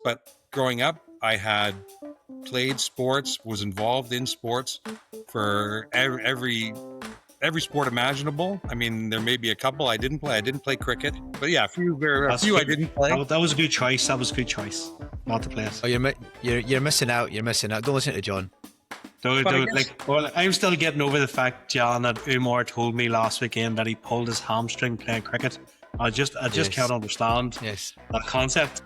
But growing up, I had played sports, was involved in sports for every sport imaginable. I mean, there may be a couple I didn't play. I didn't play cricket, but yeah, a That's few I good. didn't play. That was a good choice. That was a good choice not to play it. Oh, you're missing out. You're missing out. Don't listen to John. I'm still getting over the fact, John, that Umar told me last weekend that he pulled his hamstring playing cricket. I just Yes. can't understand Yes. that concept.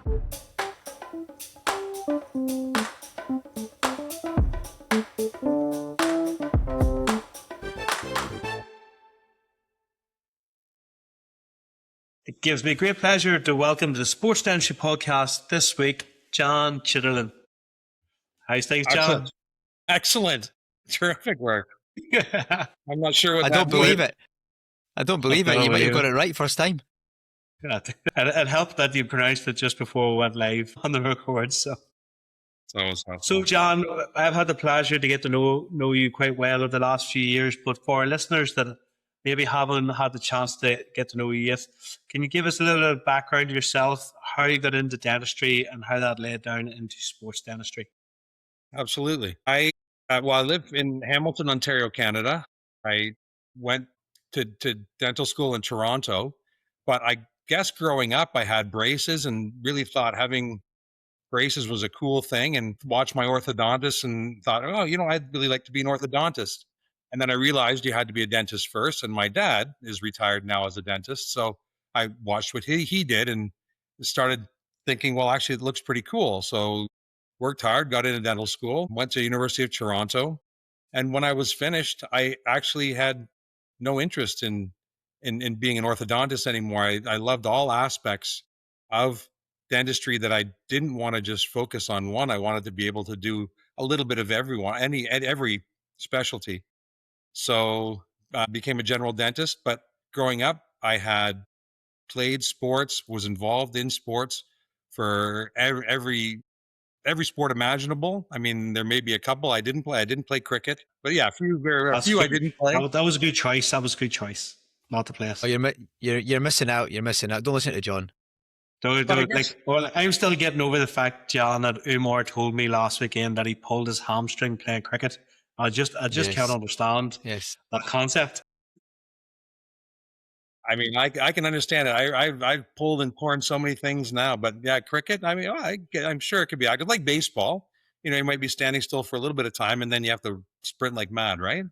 It gives me great pleasure to welcome to the Sports Dentistry podcast this week, Jan Chithalen. How's things, Jan? Excellent. Terrific work. I'm not sure what I don't believe it. I don't believe it. You might have got it right first time. Yeah, it helped that you pronounced it just before we went live on the record. So, John, I've had the pleasure to get to know you quite well over the last few years. But for our listeners that maybe haven't had the chance to get to know you yet, can you give us a little background of yourself, how you got into dentistry and how that led down into sports dentistry? Absolutely. I live in Hamilton, Ontario, Canada. I went to dental school in Toronto, but I guess growing up I had braces and really thought having braces was a cool thing, and watched my orthodontist and thought, oh, I'd really like to be an orthodontist. And then I realized you had to be a dentist first, and my dad is retired now as a dentist. So I watched what he did and started thinking, well, actually, it looks pretty cool. So worked hard, got into dental school, went to University of Toronto. And when I was finished, I actually had no interest in being an orthodontist anymore. I loved all aspects of dentistry, that I didn't want to just focus on one. I wanted to be able to do a little bit of every specialty. So I became a general dentist. But growing up, I had played sports, was involved in sports for every sport imaginable. I mean, there may be a couple I didn't play. I didn't play cricket, but yeah, a few I didn't play. That was a good choice. That was a good choice not to play it. Oh, you're missing out. You're missing out. Don't listen to John. I'm still getting over the fact, John, that Umar told me last weekend that he pulled his hamstring playing cricket. I just Yes. can't understand Yes. that concept. I mean, I can understand it. I've pulled and torn so many things now, but yeah, cricket. I mean, I'm sure it could be. I could like baseball. You might be standing still for a little bit of time, and then you have to sprint like mad, right?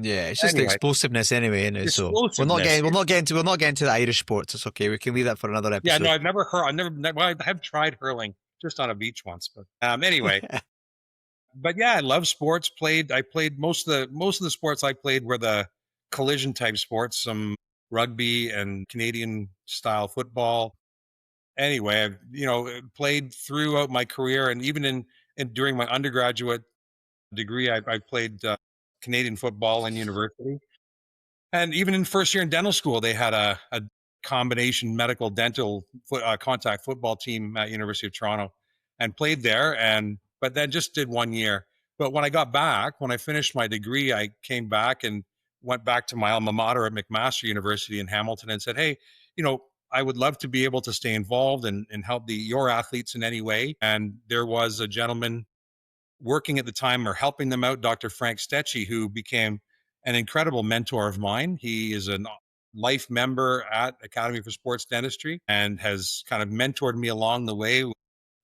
Yeah, it's just Anyway. the explosiveness anyway, isn't it? So we're not Explosiveness. getting to the Irish sports. It's okay. We can leave that for another episode. Yeah, no, I've never heard. I have tried hurling just on a beach once, but anyway. But yeah, I love sports. I played most of the sports I played were the collision type sports, some rugby and Canadian style football. Anyway, I've played throughout my career, and even during my undergraduate degree, I played Canadian football in university. And even in first year in dental school, they had a combination medical dental contact football team at University of Toronto, and played there. But then just did 1 year. But when I finished my degree, I came back and went back to my alma mater at McMaster University in Hamilton and said, hey, I would love to be able to stay involved and help your athletes in any way. And there was a gentleman working at the time or helping them out, Dr. Frank Stecchi, who became an incredible mentor of mine. He is a life member at Academy for Sports Dentistry and has kind of mentored me along the way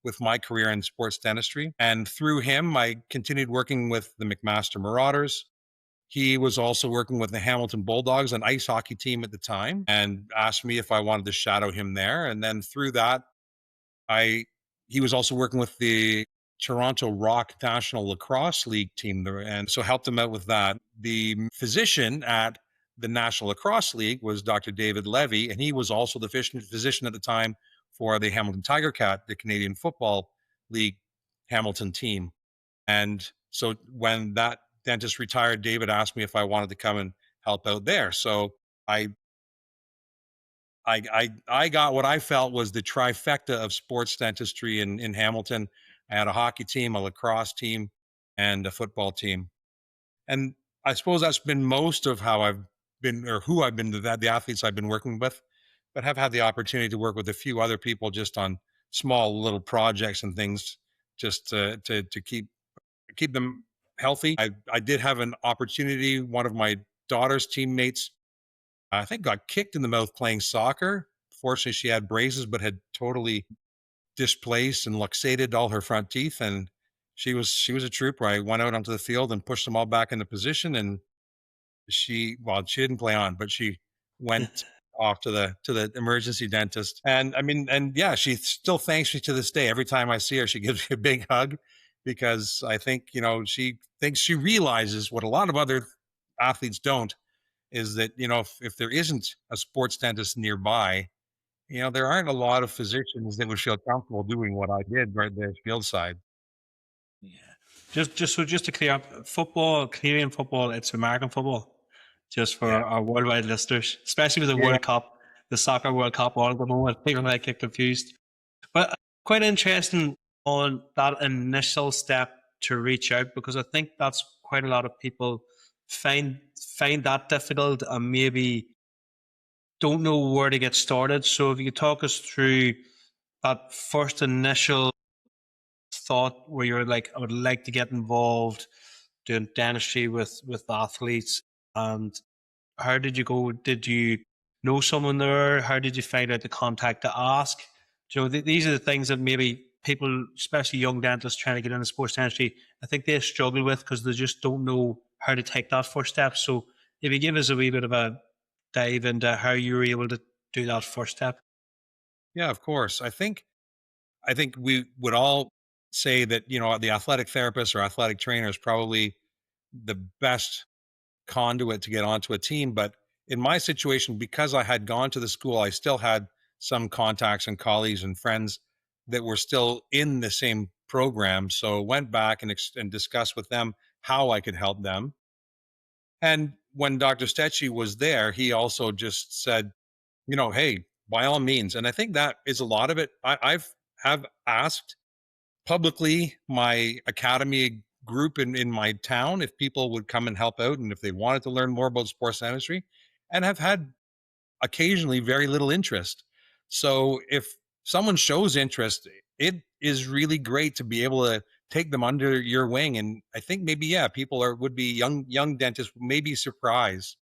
with my career in sports dentistry. And through him, I continued working with the McMaster Marauders. He was also working with the Hamilton Bulldogs, an ice hockey team at the time, and asked me if I wanted to shadow him there. And then through that, he was also working with the Toronto Rock National Lacrosse League team, and so helped him out with that. The physician at the National Lacrosse League was Dr. David Levy, and he was also the physician at the time for the Hamilton Tiger Cat, the Canadian Football League Hamilton team. And so when that dentist retired, David asked me if I wanted to come and help out there. So I got what I felt was the trifecta of sports dentistry in Hamilton. I had a hockey team, a lacrosse team, and a football team. And I suppose that's been most of how I've been, or who I've been, the athletes I've been working with, but have had the opportunity to work with a few other people just on small little projects and things just to keep them healthy. I did have an opportunity. One of my daughter's teammates, I think, got kicked in the mouth playing soccer. Fortunately, she had braces, but had totally displaced and luxated all her front teeth. And she was a trooper. I went out onto the field and pushed them all back into position. And she didn't play on, but she went off to the emergency dentist. And I mean, and yeah, she still thanks me to this day. Every time I see her, she gives me a big hug, because I think, she thinks, she realizes what a lot of other athletes don't, is that, if there isn't a sports dentist nearby, there aren't a lot of physicians that would feel comfortable doing what I did right there at field side. Yeah. Just to clear up, football, Canadian football, it's American football. Just for our worldwide listeners, especially with the World Cup, the soccer World Cup on at the moment, people might get confused. But quite interesting on that initial step to reach out, because I think that's quite a lot of people find that difficult and maybe don't know where to get started. So if you could talk us through that first initial thought where you're like, I would like to get involved doing dentistry with athletes, and how did you go? Did you know someone there? How did you find out the contact to ask? These are the things that maybe people, especially young dentists trying to get into sports dentistry, I think they struggle with, because they just don't know how to take that first step. So if you give us a wee bit of a dive into how you were able to do that first step. Yeah, of course. I think we would all say that, the athletic therapist or athletic trainer is probably the best conduit to get onto a team. But in my situation, because I had gone to the school, I still had some contacts and colleagues and friends that were still in the same program. So went back and discussed with them how I could help them. And when Dr. Stetchy was there, he also just said, hey, by all means. And I think that is a lot of it. Have asked publicly my academy group in my town if people would come and help out and if they wanted to learn more about sports dentistry, and have had occasionally very little interest. So if someone shows interest, it is really great to be able to take them under your wing. And I think maybe, people would be young dentists may be surprised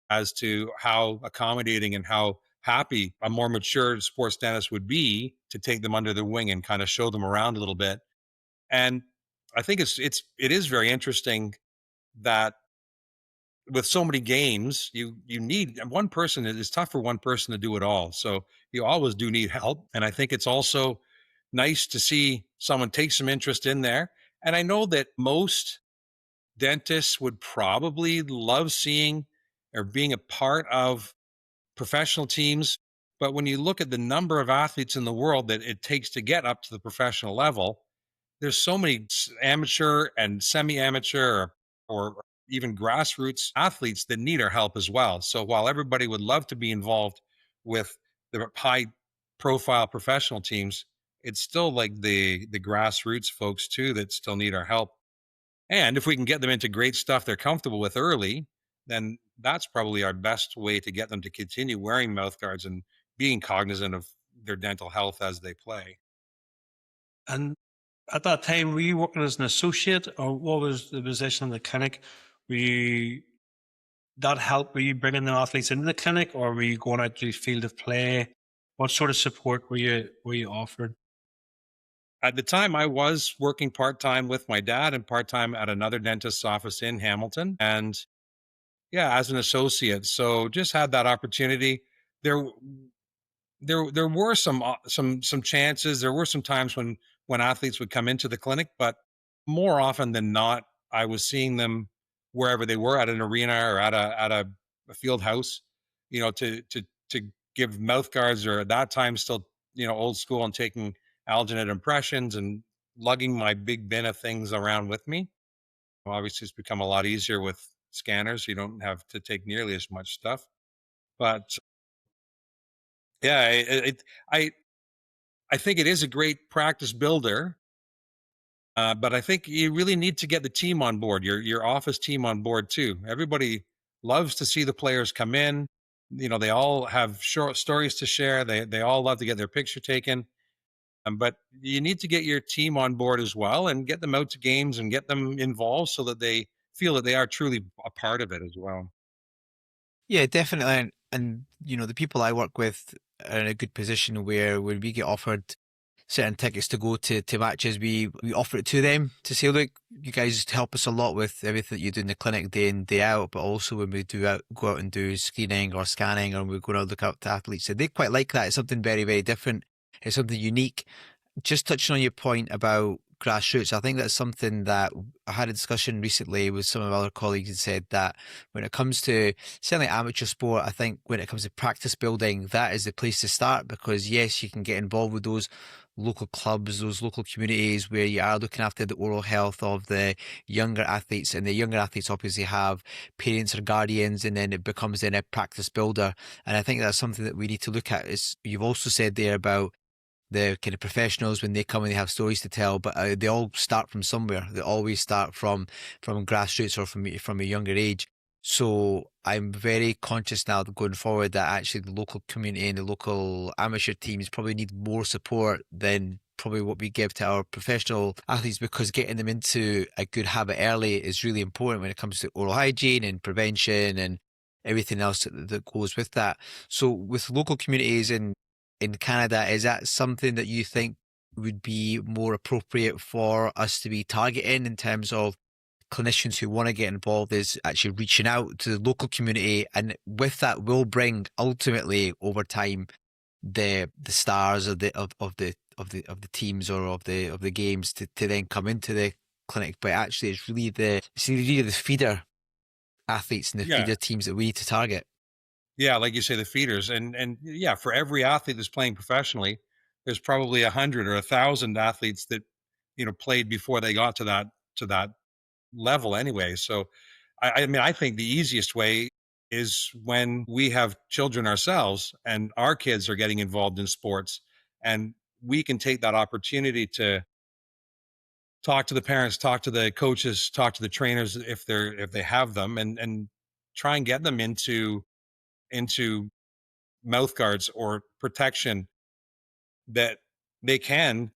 as to how accommodating and how happy a more mature sports dentist would be to take them under their wing and kind of show them around a little bit. And I think it is very interesting that with so many games, you need one person. It's tough for one person to do it all. So you always do need help. And I think it's also nice to see someone take some interest in there. And I know that most dentists would probably love seeing or being a part of professional teams. But when you look at the number of athletes in the world that it takes to get up to the professional level, there's so many amateur and semi-amateur or even grassroots athletes that need our help as well. So while everybody would love to be involved with the high profile professional teams, it's still like the grassroots folks too that still need our help. And if we can get them into great stuff they're comfortable with early, then that's probably our best way to get them to continue wearing mouth guards and being cognizant of their dental health as they play. And at that time, were you working as an associate, or what was the position in the clinic? Were you Were you bringing the athletes into the clinic, or were you going out to the field of play? What sort of support were you offered? At the time, I was working part-time with my dad and part-time at another dentist's office in Hamilton. And yeah, as an associate. So just had that opportunity. There there were some chances. There were some times when athletes would come into the clinic, but more often than not, I was seeing them wherever they were, at an arena or at a field house, to give mouth guards, or at that time still, old school, and taking alginate impressions and lugging my big bin of things around with me. Obviously, it's become a lot easier with scanners. You don't have to take nearly as much stuff, but yeah, I I think it is a great practice builder, but I think you really need to get the team on board, your office team on board too. Everybody loves to see the players come in. They all have short stories to share. They all love to get their picture taken. But you need to get your team on board as well and get them out to games and get them involved so that they feel that they are truly a part of it as well. Yeah, definitely. And the people I work with are in a good position where when we get offered certain tickets to go to matches, we offer it to them to say, look, you guys help us a lot with everything that you do in the clinic day in, day out, but also when we go out and do screening or scanning, or we go out and look out to athletes. So they quite like that. It's something very, very different. It's something unique. Just touching on your point about grassroots, I think that's something that I had a discussion recently with some of our other colleagues and said that when it comes to certainly amateur sport, I think when it comes to practice building, that is the place to start, because yes, you can get involved with those local clubs, those local communities where you are looking after the oral health of the younger athletes, and the younger athletes obviously have parents or guardians, and then it becomes then a practice builder. And I think that's something that we need to look at. Is you've also said there about the kind of professionals when they come and they have stories to tell, but they all start from somewhere. They always start from grassroots or from a younger age. So I'm very conscious now going forward that actually the local community and the local amateur teams probably need more support than probably what we give to our professional athletes, because getting them into a good habit early is really important when it comes to oral hygiene and prevention and everything else that goes with that. So with local communities in Canada, is that something that you think would be more appropriate for us to be targeting in terms of clinicians who want to get involved, is actually reaching out to the local community, and with that will bring ultimately over time the stars of the teams or of the games to then come into the clinic. But actually it's really the feeder athletes and the feeder teams that we need to target. Yeah, like you say, the feeders, and yeah, for every athlete that's playing professionally, there's probably 100 or 1,000 athletes that played before they got to that level anyway. So, I mean, I think the easiest way is when we have children ourselves and our kids are getting involved in sports, and we can take that opportunity to talk to the parents, talk to the coaches, talk to the trainers if they have them, and try and get them into mouth guards or protection that they can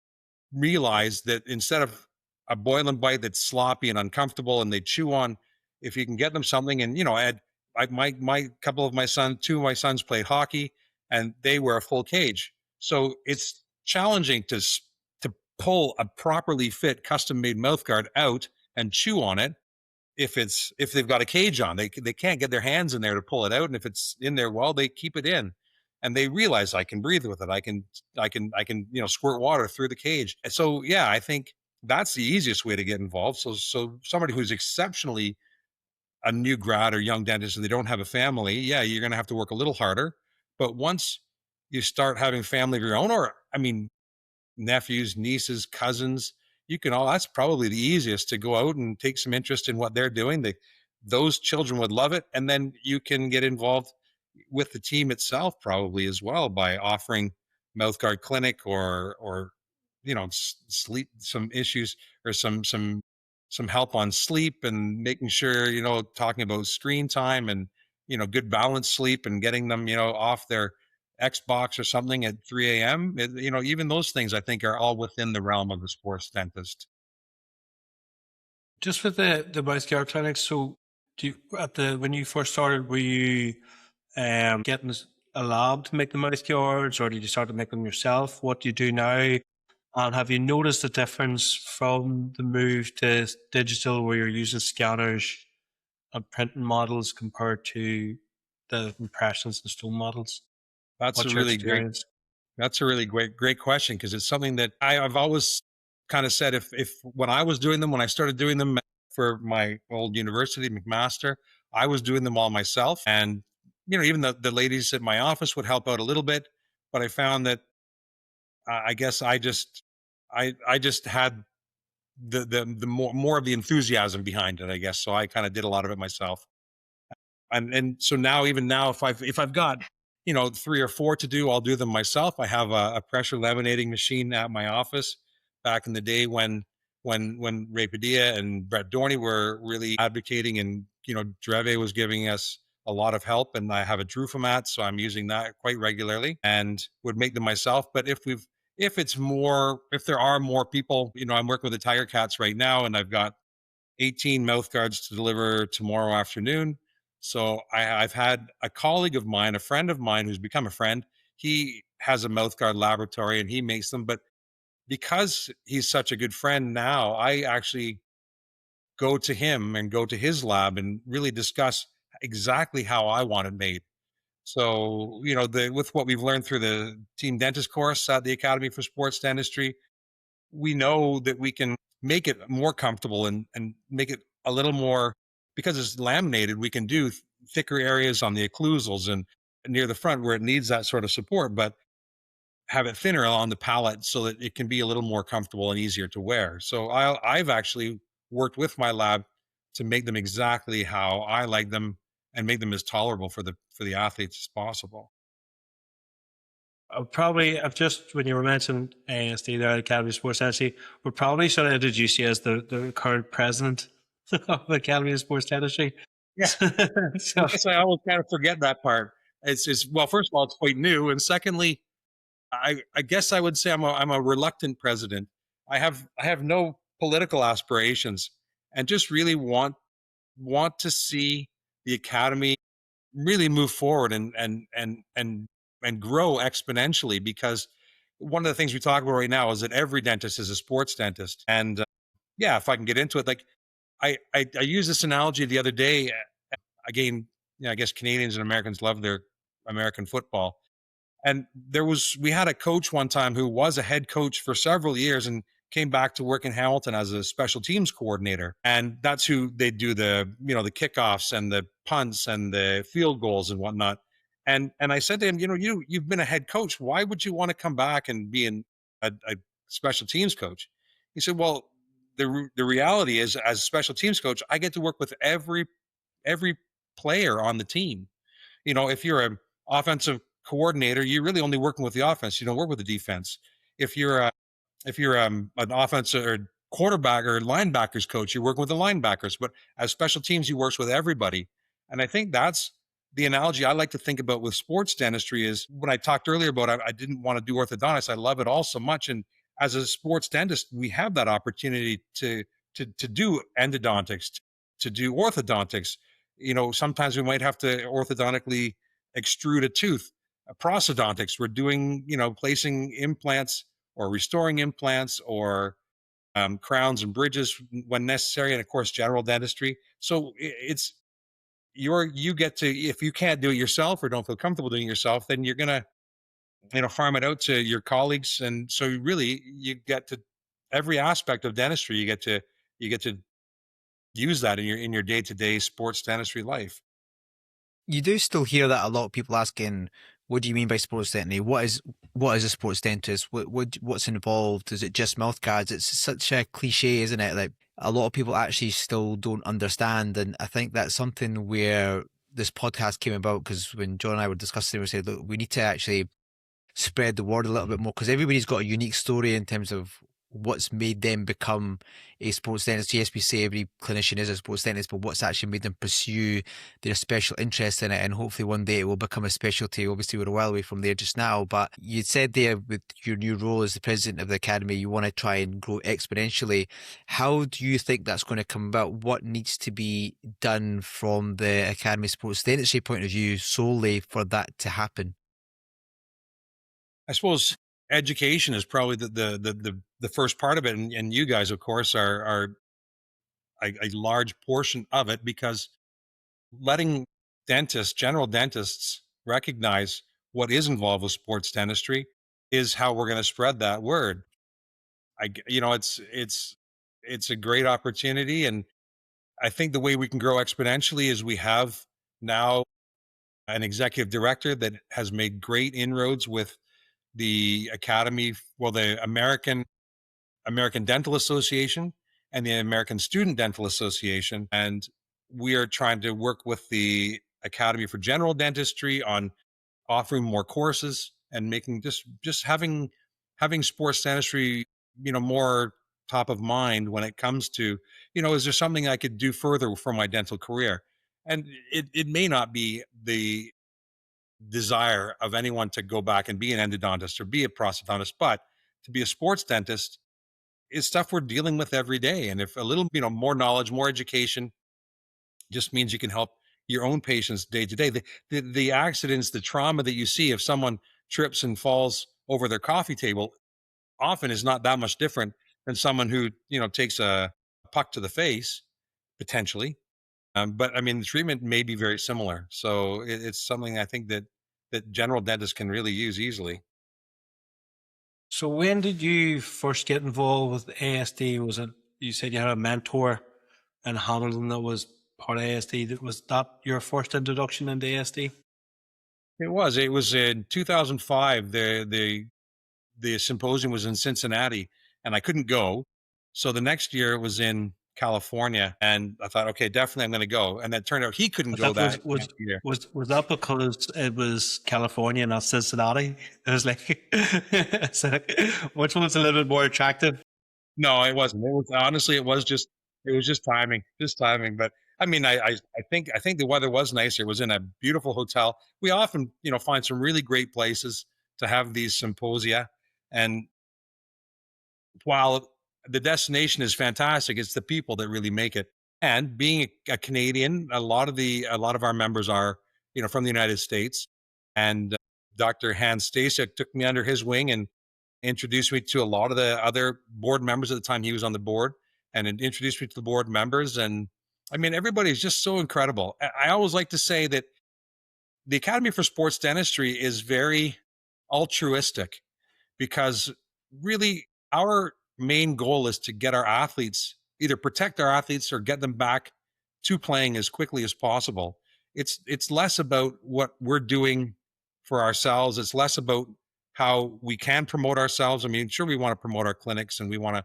realize that instead of a boil and bite that's sloppy and uncomfortable and they chew on, if you can get them something. And my couple of my sons, two of my sons played hockey, and they wear a full cage, so it's challenging to pull a properly fit custom made mouth guard out and chew on it. If they've got a cage on, they can't get their hands in there to pull it out, and if it's in there, well, they keep it in, and they realize I can breathe with it. I can squirt water through the cage. And so yeah, I think that's the easiest way to get involved. So somebody who's exceptionally a new grad or young dentist and they don't have a family, yeah, you're going to have to work a little harder. But once you start having family of your own, or I mean, nephews, nieces, cousins, you can all, that's probably the easiest, to go out and take some interest in what they're doing. Those children would love it. And then you can get involved with the team itself probably as well by offering mouthguard clinic or sleep, some issues, or some help on sleep, and making sure, talking about screen time and good balanced sleep, and getting them off their Xbox or something at 3 a.m. Even those things I think are all within the realm of the sports dentist. Just with the mouth guard clinics, so when you first started, were you getting a lab to make the mouth guards, or did you start to make them yourself? What do you do now? And have you noticed the difference from the move to digital, where you're using scanners and printing models compared to the impressions and stone models? That's a really great question, because it's something that I've always kind of said, if when I started doing them for my old university, McMaster, I was doing them all myself. And, even the ladies at my office would help out a little bit, but I found that I guess I just had the more of the enthusiasm behind it, I guess. So I kind of did a lot of it myself. And so now, even now, if I've got 3 or 4 to do, I'll do them myself. I have a pressure laminating machine at my office. Back in the day when Ray Padilla and Brett Dorney were really advocating, and Dreve was giving us a lot of help, and I have a Drufomat, so I'm using that quite regularly and would make them myself. But if there are more people, I'm working with the Tiger Cats right now, and I've got 18 mouth guards to deliver tomorrow afternoon. So I've had a colleague of mine, a friend of mine who's become a friend. He has a mouth guard laboratory and he makes them. But because he's such a good friend now, I actually go to him and go to his lab and really discuss exactly how I want it made. So, with what we've learned through the team dentist course at the Academy for Sports Dentistry, we know that we can make it more comfortable and make it a little more, because it's laminated, we can do thicker areas on the occlusals and near the front where it needs that sort of support, but have it thinner on the palate so that it can be a little more comfortable and easier to wear. So I've actually worked with my lab to make them exactly how I like them and make them as tolerable for the athletes as possible. I've just, when you were mentioning Steve there at Academy of Sports Dentistry, we're probably should have introduced you as the current president of the Academy of Sports Dentistry. Yeah. So I always kind of forget that part. It's well, first of all, it's quite new. And secondly, I guess I would say I'm a reluctant president. I have no political aspirations and just really want to see the Academy really move forward and grow exponentially, because one of the things we talk about right now is that every dentist is a sports dentist. And yeah, if I can get into it, like I used this analogy the other day. Again, I guess Canadians and Americans love their American football. And we had a coach one time who was a head coach for several years and came back to work in Hamilton as a special teams coordinator. And that's who they do the kickoffs and the punts and the field goals and whatnot. And I said to him, you've been a head coach. Why would you want to come back and be a special teams coach? He said, well, the reality is, as a special teams coach, I get to work with every player on the team. If you're an offensive coordinator, you're really only working with the offense. You don't work with the defense. If you're an offensive or quarterback or linebackers coach, you're working with the linebackers. But as special teams, you work with everybody. And I think that's the analogy I like to think about with sports dentistry. Is when I talked earlier about I didn't want to do orthodontics. I love it all so much. And as a sports dentist, we have that opportunity to do endodontics, to do orthodontics. Sometimes we might have to orthodontically extrude a tooth. Prosthodontics, we're doing, placing implants or restoring implants or crowns and bridges when necessary, and of course, general dentistry. So you get to, if you can't do it yourself or don't feel comfortable doing it yourself, then you're gonna, farm it out to your colleagues. And so really, you get to every aspect of dentistry. You get to use that in your day-to-day sports dentistry life. You do still hear that a lot of people asking, what do you mean by sports dentistry? What is a sports dentist? What's involved? Is it just mouth guards? It's such a cliche, isn't it? Like, a lot of people actually still don't understand. And I think that's something where this podcast came about, because when John and I were discussing, we said, look, we need to actually spread the word a little bit more, because everybody's got a unique story in terms of what's made them become a sports dentist. Yes, we say every clinician is a sports dentist, but what's actually made them pursue their special interest in it, and hopefully one day it will become a specialty. Obviously, we're a while away from there just now, but you said there, with your new role as the president of the Academy, you want to try and grow exponentially. How do you think that's going to come about? What needs to be done from the Academy Sports Dentistry point of view solely for that to happen? I suppose education is probably the first part of it, and you guys, of course, are a large portion of it, because letting general dentists, recognize what is involved with sports dentistry is how we're going to spread that word. It's a great opportunity, and I think the way we can grow exponentially is we have now an executive director that has made great inroads with the Academy, well, the American Dental Association and the American Student Dental Association. And we are trying to work with the Academy for General Dentistry on offering more courses and making just having sports dentistry, more top of mind when it comes to, is there something I could do further for my dental career? And it may not be the desire of anyone to go back and be an endodontist or be a prosthodontist, but to be a sports dentist is stuff we're dealing with every day. And if a little, more knowledge, more education just means you can help your own patients day to day. The accidents, the trauma that you see if someone trips and falls over their coffee table often is not that much different than someone who, takes a puck to the face, potentially. But I mean, the treatment may be very similar. So it's something I think that general dentists can really use easily. So when did you first get involved with ASD? Was it, you said you had a mentor in Hamilton that was part of ASD. Was that your first introduction into ASD? It was in 2005. The symposium was in Cincinnati and I couldn't go. So the next year it was in California, and I thought, okay, definitely I'm going to go. And that turned out he couldn't go that year. Was that because it was California, not Cincinnati? It was like, which one's a little bit more attractive? No, it wasn't. It was just timing, But I mean, I think the weather was nicer. It was in a beautiful hotel. We often, find some really great places to have these symposia. And while the destination is fantastic, it's the people that really make it. And being a Canadian, a lot of our members are, from the United States. And Dr. Hans Stasiuk took me under his wing and introduced me to a lot of the other board members at the time he was on the board, and introduced me to the board members. And I mean, everybody is just so incredible. I always like to say that the Academy for Sports Dentistry is very altruistic, because really our main goal is to get our athletes, either protect our athletes or get them back to playing as quickly as possible. It's less about what we're doing for ourselves. It's less about how we can promote ourselves. I mean, sure, we want to promote our clinics and we want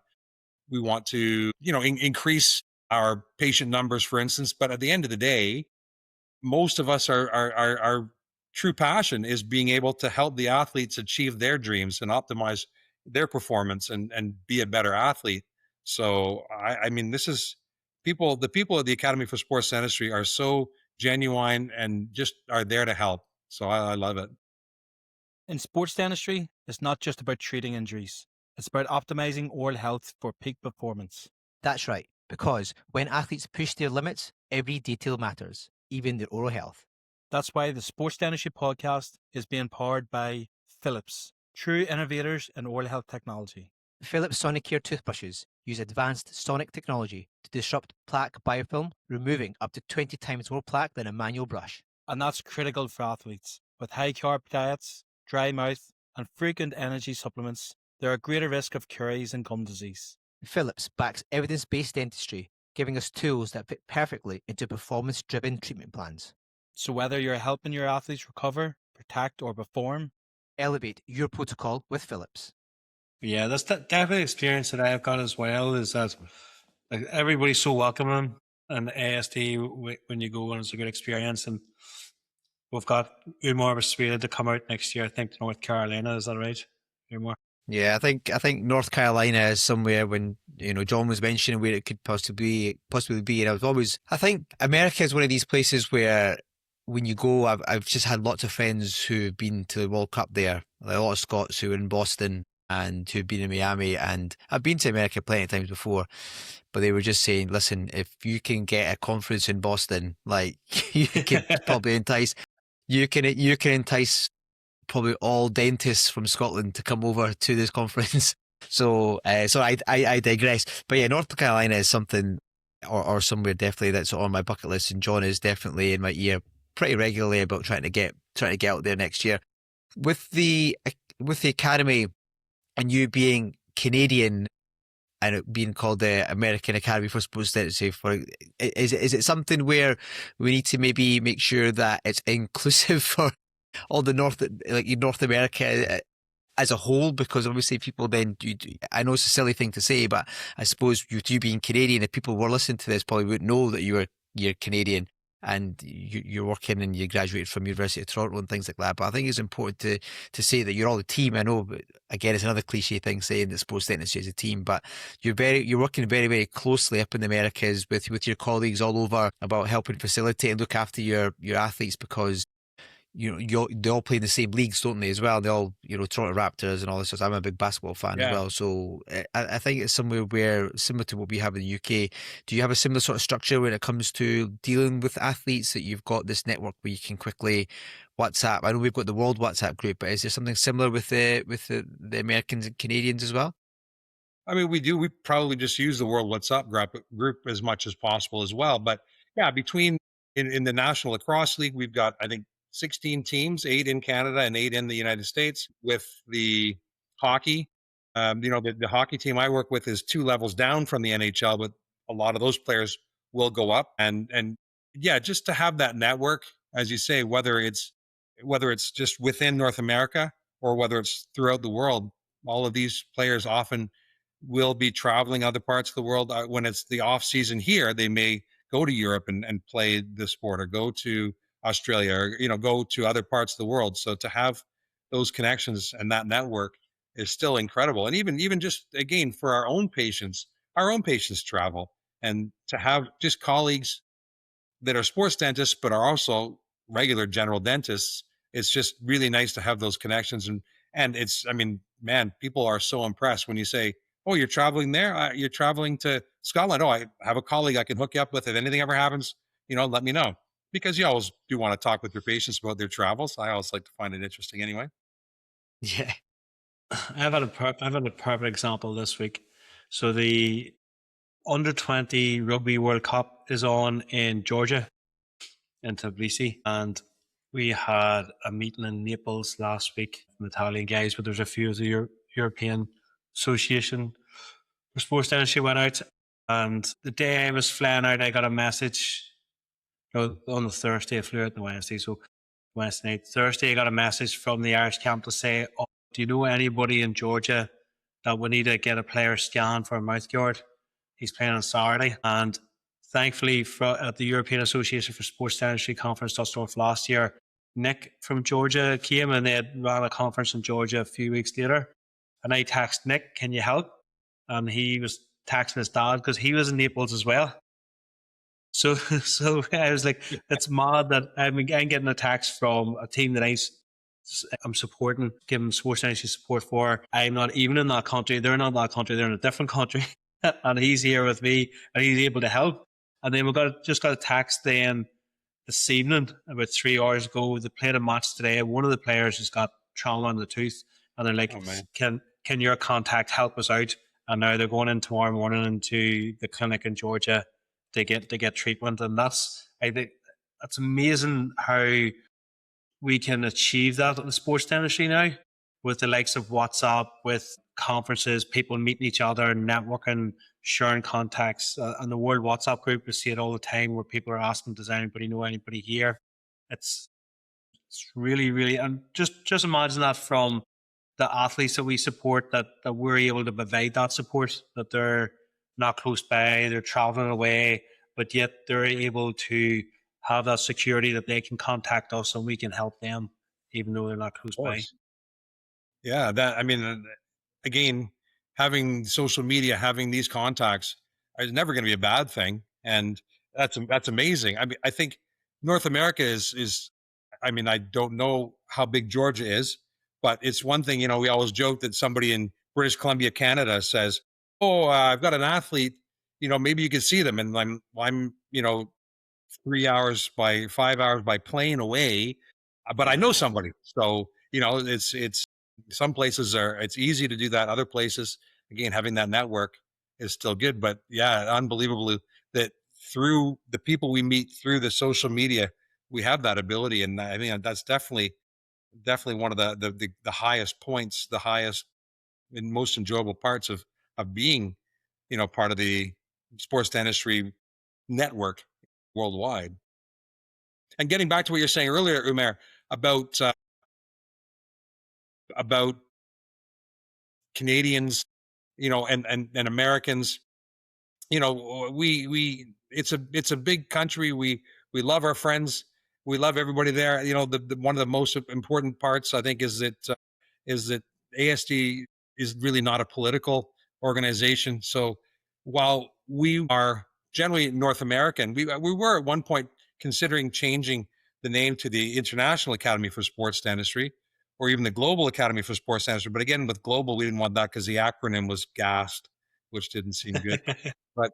to, increase our patient numbers, for instance. But at the end of the day, most of us our true passion is being able to help the athletes achieve their dreams and optimize their performance and be a better athlete. So I mean, this is the people at the Academy for Sports Dentistry are so genuine and just are there to help. So I love it. In sports dentistry, it's not just about treating injuries. It's about optimizing oral health for peak performance. That's right, because when athletes push their limits, every detail matters, even their oral health. That's why the Sports Dentistry podcast is being powered by Philips, true innovators in oral health technology. Philips Sonicare toothbrushes use advanced sonic technology to disrupt plaque biofilm, removing up to 20 times more plaque than a manual brush. And that's critical for athletes. With high carb diets, dry mouth, and frequent energy supplements, there are greater risk of caries and gum disease. Philips backs evidence-based dentistry, giving us tools that fit perfectly into performance-driven treatment plans. So whether you're helping your athletes recover, protect, or perform, elevate your protocol with Philips. Yeah, that's definitely experience that I have got as well, is that like everybody's so welcoming, and ASD, when you go, and it's a good experience. And we've got Umar Basweda to come out next year, I think, to North Carolina. Is that right, Umar? Yeah, I think North Carolina is somewhere. When John was mentioning where it could possibly be, and I think America is one of these places where when you go, I've just had lots of friends who've been to the World Cup there, like a lot of Scots who are in Boston and who've been in Miami, and I've been to America plenty of times before, but they were just saying, listen, if you can get a conference in Boston, like you can probably entice probably all dentists from Scotland to come over to this conference. So I digress. But yeah, North Carolina is something, or somewhere definitely that's on my bucket list, and John is definitely in my ear pretty regularly about trying to get out there next year. With the Academy and you being Canadian and it being called the American Academy for Sports Dentistry, is it something where we need to maybe make sure that it's inclusive for all the North America as a whole? Because obviously people then, I know it's a silly thing to say, but I suppose you being Canadian, if people were listening to this, probably wouldn't know that you're Canadian and you're working and you graduated from University of Toronto and things like that. But I think it's important to say that you're all a team. I know, but again, it's another cliche thing saying that sports dentistry is a team, but you're working very, very closely up in the Americas with your colleagues all over about helping facilitate and look after your athletes, because they all play in the same leagues, don't they, as well? They all, Toronto Raptors and all this stuff. I'm a big basketball fan as well. So I think it's somewhere where, similar to what we have in the UK, do you have a similar sort of structure when it comes to dealing with athletes, that you've got this network where you can quickly WhatsApp? I know we've got the World WhatsApp group, but is there something similar with the Americans and Canadians as well? I mean, we do. We probably just use the World WhatsApp group as much as possible as well. But yeah, between in the National Lacrosse League, we've got, I think, 16 teams, 8 in Canada and 8 in the United States. With the hockey, the hockey team I work with is 2 levels down from the NHL, but a lot of those players will go up. And yeah, just to have that network, as you say, whether it's just within North America or whether it's throughout the world, all of these players often will be traveling other parts of the world. When it's the off season here, they may go to Europe and play the sport, or go to Australia, or go to other parts of the world. So to have those connections and that network is still incredible. And even just, again, for our own patients travel, and to have just colleagues that are sports dentists but are also regular general dentists. It's just really nice to have those connections. And it's, I mean, man, people are so impressed when you say, oh, you're traveling there? You're traveling to Scotland? Oh, I have a colleague I can hook you up with. If anything ever happens, let me know. Because you always do want to talk with your patients about their travels. I always like to find it interesting anyway. Yeah. I've had a perfect example this week. So the Under-20 Rugby World Cup is on in Georgia, in Tbilisi, and we had a meeting in Naples last week from Italian guys, but there's a few of the European Association for Sports Dentistry went out, and the day I was flying out, I got a message. On the Thursday, I flew out on the Wednesday, so Wednesday night. Thursday, I got a message from the Irish camp to say, oh, do you know anybody in Georgia that would need to get a player scanned for a mouth guard? He's playing on Saturday. And thankfully, at the European Association for Sports Dentistry conference Dusseldorf last year, Nick from Georgia came, and they had ran a conference in Georgia a few weeks later. And I texted Nick, can you help? And he was texting his dad because he was in Naples as well. So I was like, it's mad that I'm getting a text from a team that I'm supporting, giving sports dentistry support for. I'm not even in that country. They're not in that country. They're in a different country. And he's here with me, and he's able to help. And then just got a text then this evening, about 3 hours ago. They played a match today. One of the players has got trauma in the tooth, and they're like, can your contact help us out? And now they're going in tomorrow morning into the clinic in Georgia to get treatment. And I think that's amazing how we can achieve that in sports dentistry now, with the likes of WhatsApp, with conferences, people meeting each other, networking, sharing contacts, and the World WhatsApp group. We see it all the time where people are asking, does anybody know anybody here? It's really, really, and just imagine that from the athletes that we support, that we're able to provide that support, that they're not close by, they're traveling away, but yet they're able to have that security that they can contact us and we can help them, even though they're not close by. Yeah, again, having social media, having these contacts is never going to be a bad thing, and that's amazing. I mean, I think North America is. I mean, I don't know how big Georgia is, but it's one thing. We always joke that somebody in British Columbia, Canada, says, "Oh, I've got an athlete. Maybe you could see them," and I'm 3 hours by 5 hours by plane away, but I know somebody. So it's some places it's easy to do that. Other places, again, having that network is still good. But yeah, unbelievable that through the people we meet through the social media, we have that ability. And I mean, that's definitely one of the highest points, the highest and most enjoyable parts of being, part of the sports dentistry network worldwide. And getting back to what you're saying earlier, Umair, about Canadians, and Americans, it's a big country. We love our friends. We love everybody there. The one of the most important parts, I think, is that ASD is really not a political organization. So while we are generally North American, we were at one point considering changing the name to the International Academy for Sports Dentistry, or even the Global Academy for Sports Dentistry. But again, with global, we didn't want that because the acronym was GAST, which didn't seem good. But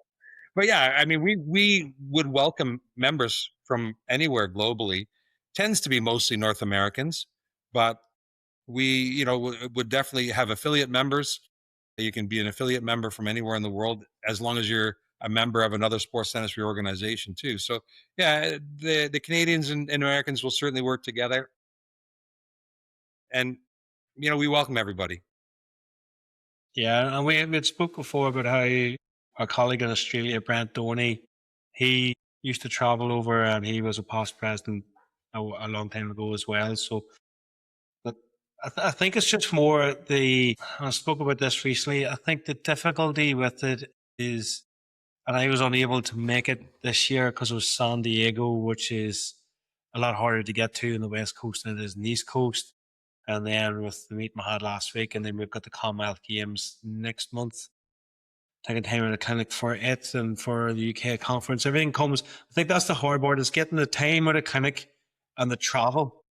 yeah, I mean, we would welcome members from anywhere globally. Tends to be mostly North Americans, but we, would definitely have affiliate members. You can be an affiliate member from anywhere in the world as long as you're a member of another sports dentistry organization too. So yeah, the Canadians and Americans will certainly work together, and we welcome everybody. Yeah, and we had spoke before about how our colleague in Australia, Brent Doney, he used to travel over, and he was a past president a long time ago as well. So, but I think it's just more I spoke about this recently. I think the difficulty with it is, and I was unable to make it this year because it was San Diego, which is a lot harder to get to in the West Coast than it is in the East Coast. And then with the meeting we had last week, and then we've got the Commonwealth Games next month. Taking time in the clinic for it and for the UK conference. Everything comes, I think that's the hard part, is getting the time out of clinic and the travel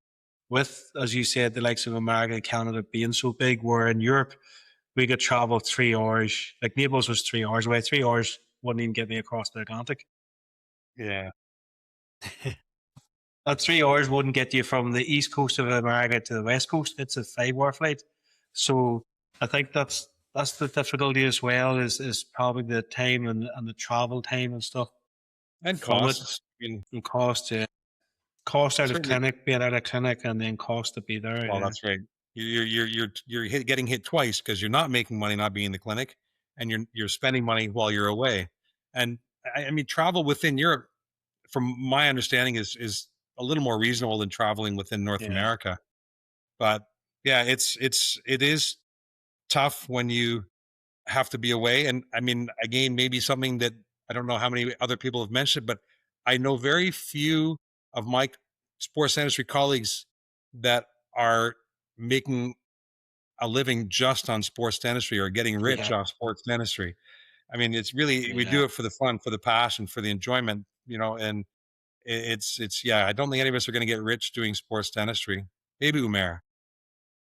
with, as you said, the likes of America and Canada being so big, where in Europe, we could travel 3 hours. Like Naples was 3 hours away. 3 hours wouldn't even get me across the Atlantic. Yeah. That 3 hours wouldn't get you from the east coast of America to the west coast. It's a 5-hour flight. So I think that's the difficulty as well, is probably the time and the travel time and stuff. And costs. And cost, yeah. Cost out of clinic, being out of clinic, and then cost to be there. Well, that's right. You're getting hit twice because you're not making money not being in the clinic, and you're spending money while you're away. And I mean, travel within Europe, from my understanding, is a little more reasonable than traveling within North America. But yeah, it is tough when you have to be away. And I mean, again, maybe something that I don't know how many other people have mentioned, but I know very few of my sports dentistry colleagues that are making a living just on sports dentistry or getting rich off sports dentistry. I mean, it's really, we do it for the fun, for the passion, for the enjoyment, and it's I don't think any of us are going to get rich doing sports dentistry. Maybe Umair.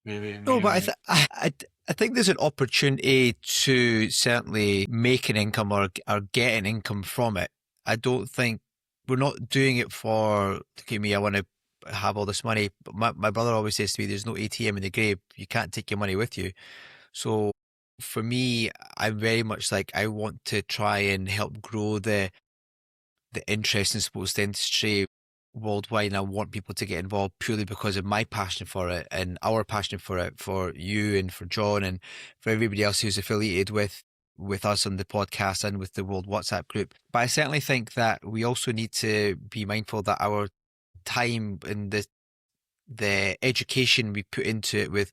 Maybe. No, but I think there's an opportunity to certainly make an income or get an income from it. I don't think we're not doing it for, okay, me, I want to have all this money. But my brother always says to me, there's no ATM in the grave. You can't take your money with you. So for me, I'm very much like, I want to try and help grow the interest in sports dentistry worldwide, and I want people to get involved purely because of my passion for it and our passion for it, for you and for John and for everybody else who's affiliated with us on the podcast and with the World WhatsApp group. But I certainly think that we also need to be mindful that our time and the education we put into it, with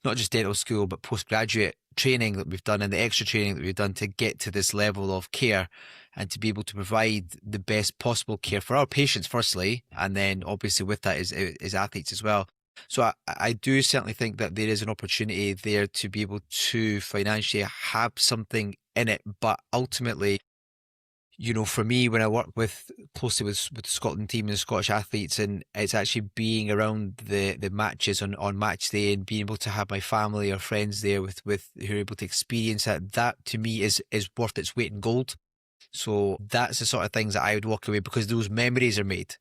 not just dental school but postgraduate training that we've done and the extra training that we've done to get to this level of care and to be able to provide the best possible care for our patients firstly, and then obviously with that is athletes as well. So I do certainly think that there is an opportunity there to be able to financially have something in it. But ultimately, for me, when I work closely with the Scotland team and the Scottish athletes, and it's actually being around the matches on match day and being able to have my family or friends there with who are able to experience that to me is worth its weight in gold. So that's the sort of things that I would walk away, because those memories are made.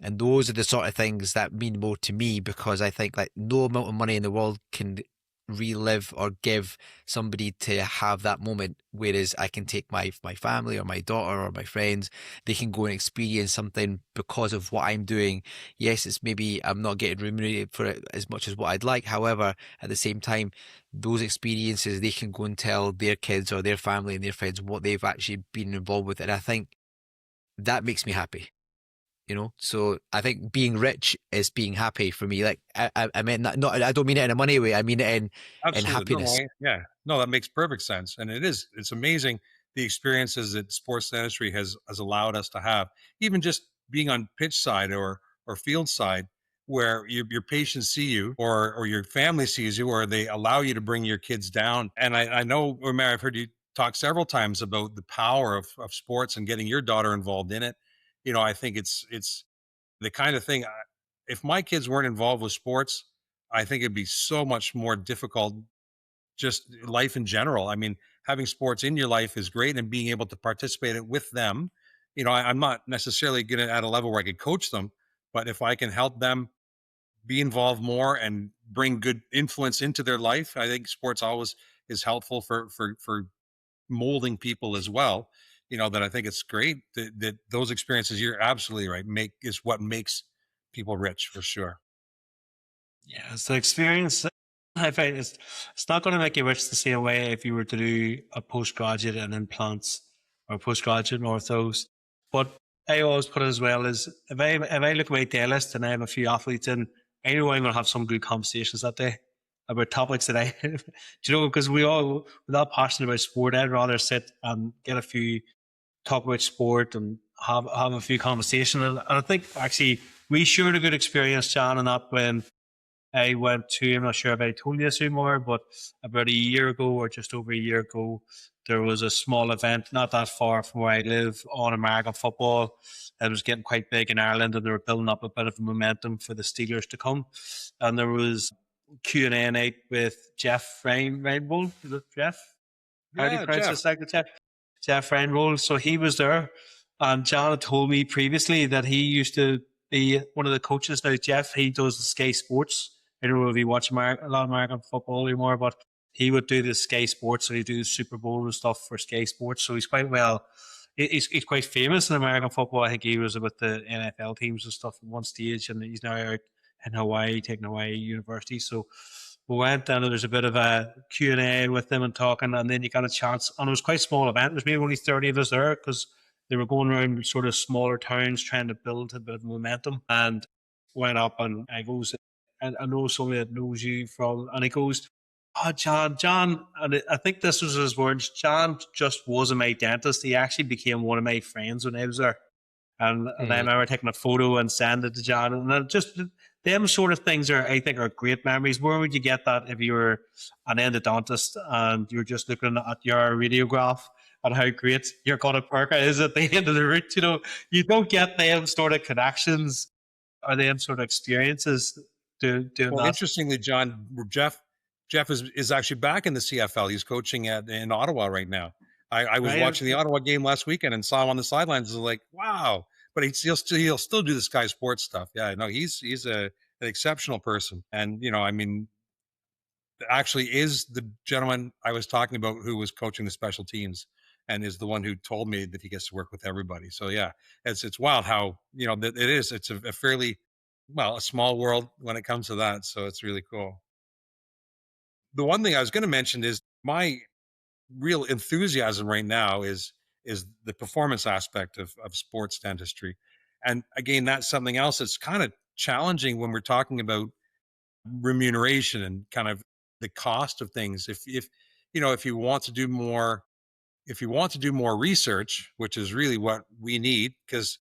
And those are the sort of things that mean more to me, because I think like no amount of money in the world can relive or give somebody to have that moment, whereas I can take my family or my daughter or my friends, they can go and experience something because of what I'm doing. Yes, it's maybe I'm not getting remunerated for it as much as what I'd like, however at the same time, those experiences, they can go and tell their kids or their family and their friends what they've actually been involved with, and I think that makes me happy. So I think being rich is being happy for me. Like I meant that, not, I don't mean it in a money way. I mean it in happiness. No, that makes perfect sense. And it's amazing the experiences that sports dentistry has allowed us to have, even just being on pitch side or field side, where your patients see you or your family sees you, or they allow you to bring your kids down. And I know, Umair, I've heard you talk several times about the power of sports and getting your daughter involved in it. I think it's the kind of thing, if my kids weren't involved with sports, I think it'd be so much more difficult, just life in general. I mean, having sports in your life is great, and being able to participate it with them. I'm not necessarily going to at a level where I could coach them, but if I can help them be involved more and bring good influence into their life, I think sports always is helpful for molding people as well. That I think it's great that those experiences, you're absolutely right, is what makes people rich for sure. Yeah, it's the experience. I find it's not going to make you rich the same way if you were to do a postgraduate in implants or postgraduate in orthos. But I always put it as well as if I look at my day list and I have a few athletes in, I know I'm going to have some good conversations that day about topics that I, do you know, because we're not passionate about sport. I'd rather sit and get a few, talk about sport and have a few conversations. And I think actually we shared a good experience, Jan, and that when I went to, I'm not sure if I told you this anymore, but about a year ago or just over a year ago, there was a small event not that far from where I live on American football. It was getting quite big in Ireland, and they were building up a bit of momentum for the Steelers to come. And there was Q&A night with Jeff Reinbold. Is it Jeff? How do you pronounce his second Jeff? Jeff Reinbold. So he was there. And John had told me previously that he used to be one of the coaches. Now, Jeff, he does the Sky Sports. I don't know if you watch a lot of American football anymore, but he would do the Sky Sports, so he'd do the Super Bowl and stuff for Sky Sports. So he's quite he's quite famous in American football. I think he was with the NFL teams and stuff at one stage, and he's now out in Hawaii, taking Hawaii University. So we went and there's a bit of a Q&A with them and talking, and then you got a chance. And it was quite a small event. There's maybe only 30 of us there because they were going around sort of smaller towns trying to build a bit of momentum. And went up and I goes, and I know somebody that knows you from, and he goes, "Oh, John," and I think this was his words, "John just wasn't my dentist. He actually became one of my friends when I was there." And I remember taking a photo and sending it to John. And just them sort of things I think are great memories. Where would you get that if you were an endodontist and you were just looking at your radiograph and how great your conic perca is at the end of the route? You don't get them sort of connections or them sort of experiences doing that. Interestingly, John, Jeff is actually back in the CFL. He's coaching in Ottawa right now. I was watching the Ottawa game last weekend and saw him on the sidelines. I was like, wow. But he'll still do the Sky Sports stuff. Yeah, no, he's an exceptional person. And, I mean, actually is the gentleman I was talking about who was coaching the special teams and is the one who told me that he gets to work with everybody. So, yeah, it's wild how, that it is. It's a fairly, a small world when it comes to that. So it's really cool. The one thing I was going to mention is my real enthusiasm right now is the performance aspect of sports dentistry. And again, that's something else that's kind of challenging when we're talking about remuneration and kind of the cost of things. If you want to do more research, which is really what we need, because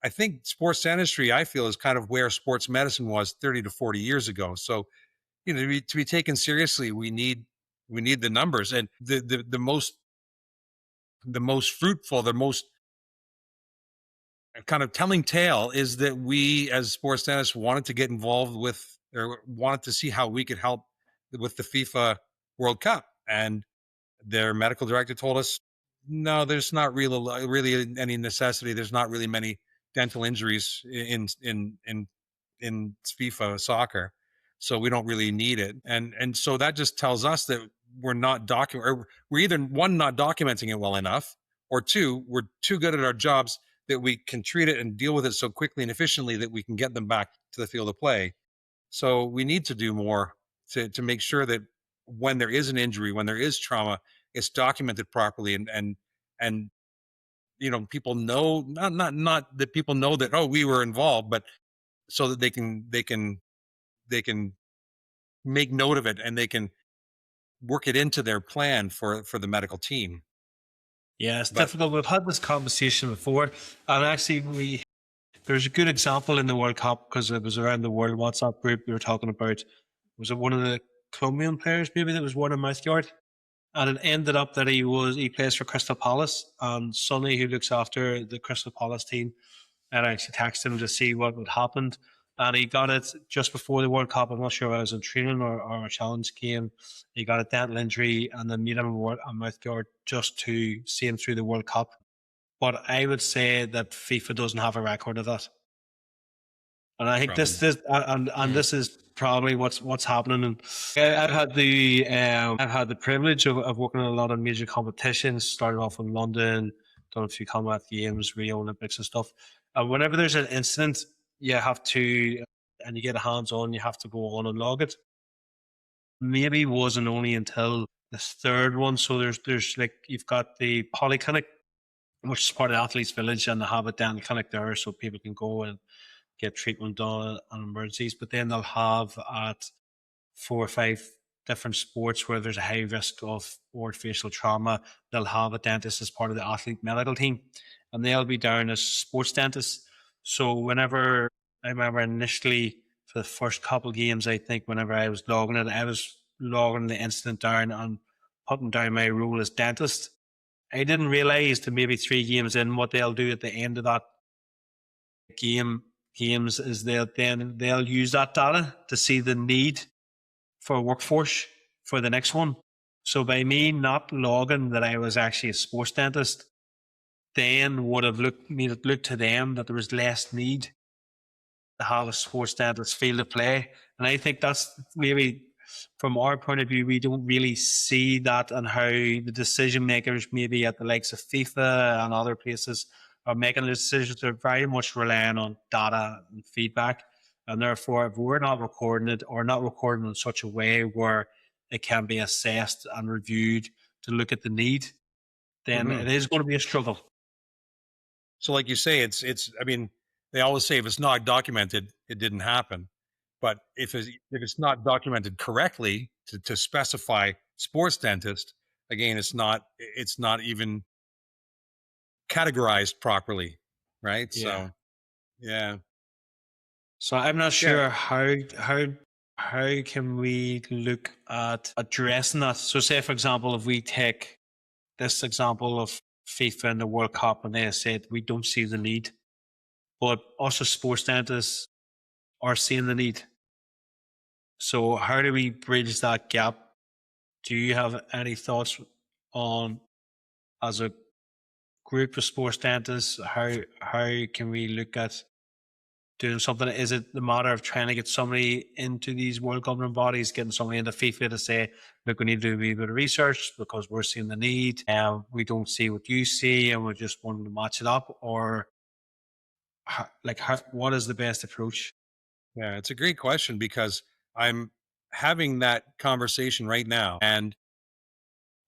I think sports dentistry, I feel, is kind of where sports medicine was 30 to 40 years ago. So, to be taken seriously, we need the numbers, and the most fruitful, the most kind of telling tale is that we as sports dentists wanted to get involved with, or wanted to see how we could help with the FIFA World Cup. And their medical director told us, no, there's not really any necessity. There's not really many dental injuries in FIFA soccer. So we don't really need it. And so that just tells us that we're not we're either one, not documenting it well enough, or two, we're too good at our jobs that we can treat it and deal with it so quickly and efficiently that we can get them back to the field of play. So we need to do more to make sure that when there is an injury, when there is trauma, it's documented properly and people know, not that people know that, oh, we were involved, but so that they can make note of it and they can work it into their plan for the medical team. Yeah, it's difficult. We've had this conversation before, and actually there's a good example in the World Cup because it was around the World WhatsApp group we were talking about. Was it one of the Colombian players maybe that was wearing a mouthguard? And it ended up that he plays for Crystal Palace, and Sonny, who looks after the Crystal Palace team, and I actually texted him to see what would happen. And he got it just before the World Cup. I'm not sure if I was in training or a challenge game. He got a dental injury and then needed a mouth guard just to see him through the World Cup. But I would say that FIFA doesn't have a record of that. And I think this is probably what's happening. And I've had the privilege of working in a lot of major competitions. Started off in London, done a few Commonwealth Games, Rio Olympics and stuff. And whenever there's an incident, you have to, and you get a hands-on, you have to go on and log it. Maybe it wasn't only until the third one. So there's like, you've got the polyclinic, which is part of the Athletes Village, and they have a dental clinic there so people can go and get treatment done on emergencies. But then they'll have at 4 or 5 different sports where there's a high risk of orofacial trauma, they'll have a dentist as part of the athlete medical team, and they'll be down as sports dentists. So whenever, I remember initially for the first couple of games, I think whenever I was logging it, I was logging the incident down and putting down my role as dentist. I didn't realize that maybe 3 games in, what they'll do at the end of that games is they'll use that data to see the need for a workforce for the next one. So by me not logging that I was actually a sports dentist, then would have made it look to them that there was less need to have a sports dentist field of play. And I think that's maybe, from our point of view, we don't really see that, and how the decision makers maybe at the likes of FIFA and other places are making the decisions. They're very much relying on data and feedback. And therefore, if we're not recording it, or not recording in such a way where it can be assessed and reviewed to look at the need, then it is going to be a struggle. So like you say, it's, I mean, they always say if it's not documented, it didn't happen. But if it's not documented correctly to specify sports dentist, again, it's not even categorized properly, right? Yeah. So, yeah. So I'm not sure how can we look at addressing that. So say, for example, if we take this example of FIFA and the World Cup, and they said we don't see the need, but us as sports dentists are seeing the need. So how do we bridge that gap? Do you have any thoughts on, as a group of sports dentists, how can we look at doing something? Is it the matter of trying to get somebody into these world governing bodies, getting somebody into FIFA to say, look, we need to do a wee bit of research because we're seeing the need, and we don't see what you see, and we just want to match it up? Or what is the best approach? Yeah, it's a great question, because I'm having that conversation right now, and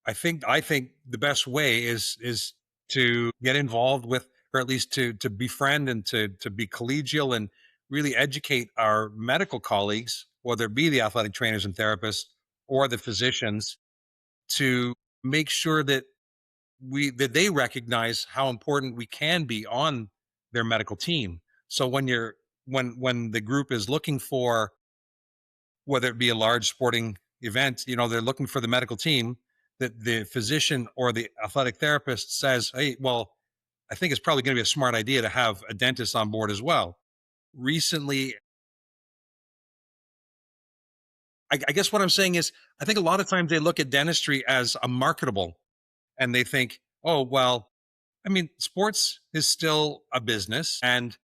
I think the best way is to get involved with, or at least to befriend and to be collegial and really educate our medical colleagues, whether it be the athletic trainers and therapists or the physicians, to make sure that they recognize how important we can be on their medical team. So when the group is looking for, whether it be a large sporting event, they're looking for the medical team, that the physician or the athletic therapist says, hey, well, I think it's probably going to be a smart idea to have a dentist on board as well. Recently, I guess what I'm saying is, I think a lot of times they look at dentistry as a marketable, and they think, oh, well, I mean, sports is still a business. And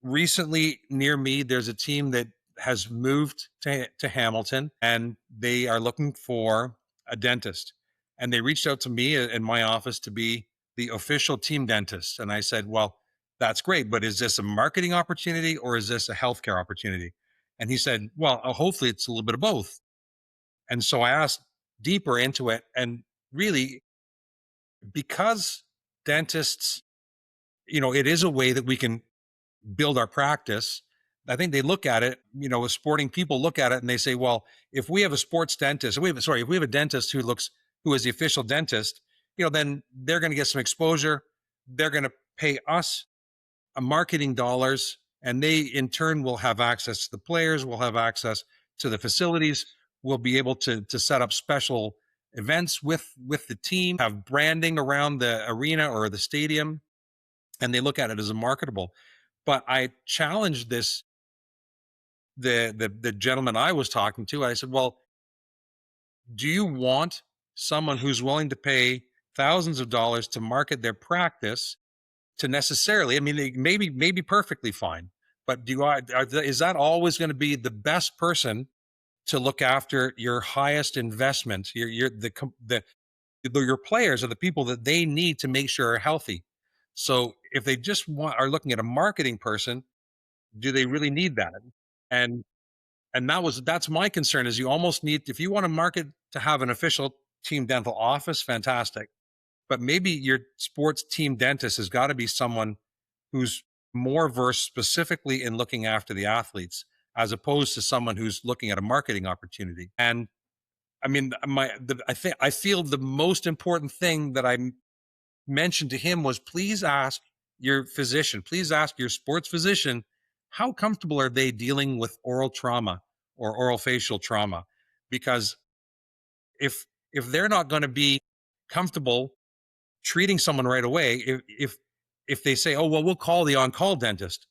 recently near me, there's a team that has moved to Hamilton, and they are looking for a dentist. And they reached out to me in my office to be the official team dentist. And I said, well, that's great, but is this a marketing opportunity or is this a healthcare opportunity? And he said, well, hopefully it's a little bit of both. And so I asked deeper into it, and really, because dentists, it is a way that we can build our practice. I think they look at it, sporting people look at it and they say, well, if we have a sports dentist, if we have a dentist who is the official dentist, then they're going to get some exposure. They're going to pay us a marketing dollars, and they in turn will have access to the players, will have access to the facilities, will be able to set up special events with the team, have branding around the arena or the stadium. and they look at it as a marketable. But I challenged the gentleman I was talking to. I said, well, do you want someone who's willing to pay thousands of dollars to market their practice to necessarily, I mean, they maybe perfectly fine, but is that always going to be the best person to look after your highest investment? Your players are the people that they need to make sure are healthy. So if they just are looking at a marketing person, do they really need that? And that's my concern, is you almost need, if you want to market to have an official team dental office, fantastic. But maybe your sports team dentist has got to be someone who's more versed specifically in looking after the athletes, as opposed to someone who's looking at a marketing opportunity. And I mean, I feel the most important thing that I mentioned to him was, please ask your physician, please ask your sports physician, how comfortable are they dealing with oral trauma or oral facial trauma? Because if they're not going to be comfortable treating someone right away, if they say, oh, well, we'll call the on-call dentist,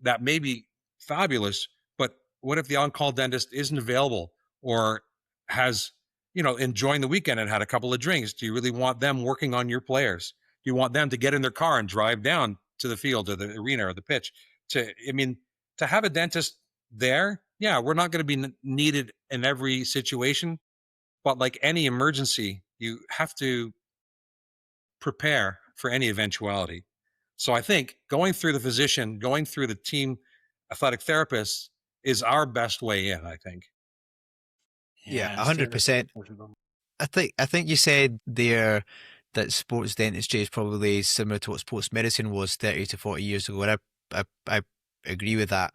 that may be fabulous, but what if the on-call dentist isn't available, or has, enjoying the weekend and had a couple of drinks? Do you really want them working on your players? Do you want them to get in their car and drive down to the field or the arena or the pitch? To have a dentist there, yeah, we're not going to be needed in every situation, but like any emergency, you have to prepare for any eventuality. So I think going through the physician, going through the team athletic therapist is our best way in, I think. Yeah, 100%. I think you said there that sports dentistry is probably similar to what sports medicine was 30 to 40 years ago, and I agree with that.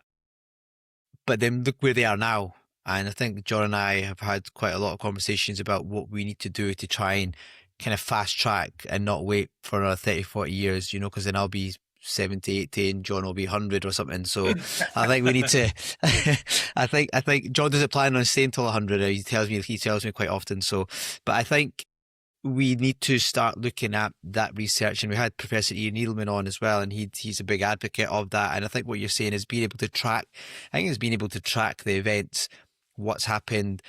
But then look where they are now. And I think John and I have had quite a lot of conversations about what we need to do to try and kind of fast track and not wait for another 30, 40 years, because then I'll be 70, 80 and John will be 100 or something. So I think we need to, I think John doesn't plan on staying till 100. He tells me quite often. So, but I think we need to start looking at that research, and we had Professor Ian Needleman on as well, and he's a big advocate of that. And I think what you're saying is being able to track, I think it's being able to track the events, what's happened,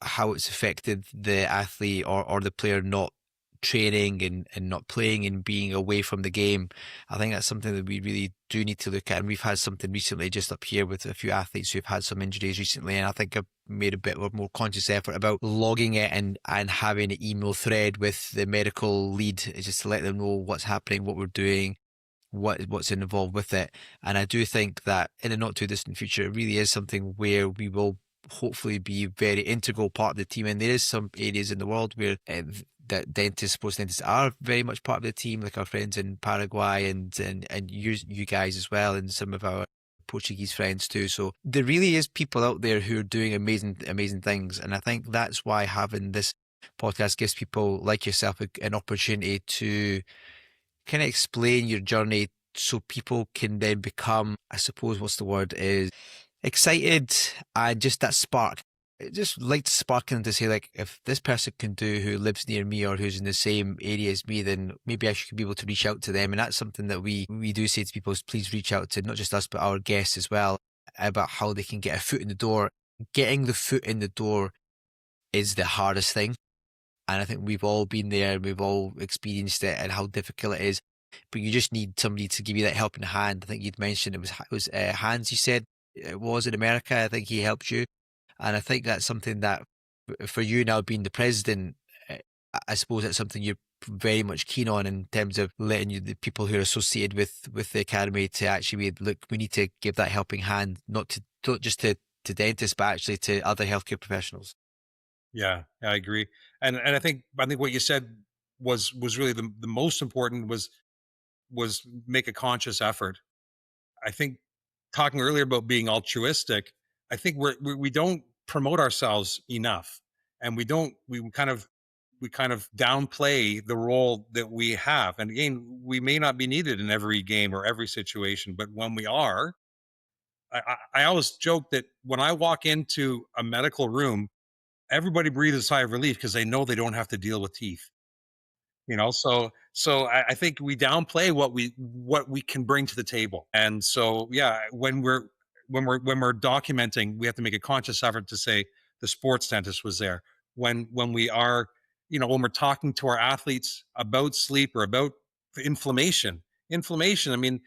how it's affected the athlete or the player not training and not playing and being away from the game. I think that's something that we really do need to look at. And we've had something recently just up here with a few athletes who've had some injuries recently, and I think I've made a bit of a more conscious effort about logging it and having an email thread with the medical lead, just to let them know what's happening, what we're doing, what's involved with it. And I do think that in a not too distant future, it really is something where we will hopefully be a very integral part of the team. And there is some areas in the world where that sports dentists are very much part of the team, like our friends in Paraguay and you guys as well, and some of our Portuguese friends too. So there really is people out there who are doing amazing things. And I think that's why having this podcast gives people like yourself an opportunity to kind of explain your journey, so people can then become, I suppose, what's the word is, excited, and just that spark. It just like sparking to say, like, if this person can do, who lives near me or who's in the same area as me, then maybe I should be able to reach out to them. And that's something that we do say to people, is please reach out to not just us, but our guests as well, about how they can get a foot in the door. Getting the foot in the door is the hardest thing. And I think we've all been there, we've all experienced it and how difficult it is. But you just need somebody to give you that helping hand. I think you'd mentioned it was Hans, you said it was in America. I think he helped you. And I think that's something that for you now being the president, I suppose that's something you're very much keen on, in terms of letting the people who are associated with the academy to actually look, we need to give that helping hand, not just to dentists, but actually to other healthcare professionals. Yeah, I agree. And I think what you said was really the most important, was make a conscious effort. I think talking earlier about being altruistic, I think we don't promote ourselves enough, and we kind of downplay the role that we have. And again, we may not be needed in every game or every situation, but when we are, I always joke that when I walk into a medical room, everybody breathes a sigh of relief because they know they don't have to deal with teeth. I think we downplay what we can bring to the table. And so, yeah, when we're documenting, we have to make a conscious effort to say the sports dentist was there. When we are, when we're talking to our athletes about sleep or about inflammation. I mean,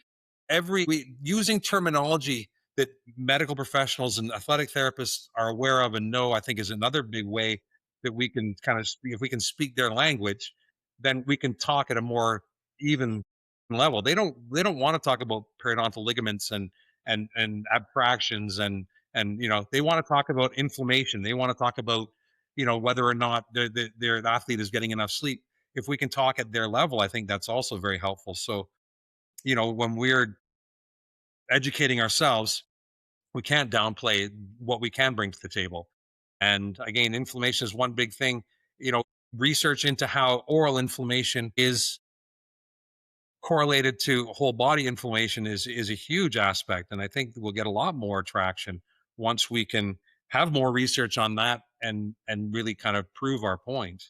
using terminology that medical professionals and athletic therapists are aware of and know, I think, is another big way that we can kind of if we can speak their language, then we can talk at a more even level. They don't want to talk about periodontal ligaments and abfractions and they want to talk about inflammation. They want to talk about whether or not their athlete is getting enough sleep. If we can talk at their level, I think that's also very helpful. So when we're educating ourselves, we can't downplay what we can bring to the table. And again, inflammation is one big thing. You know, research into how oral inflammation is correlated to whole body inflammation is a huge aspect. And I think we'll get a lot more traction once we can have more research on that and really kind of prove our point.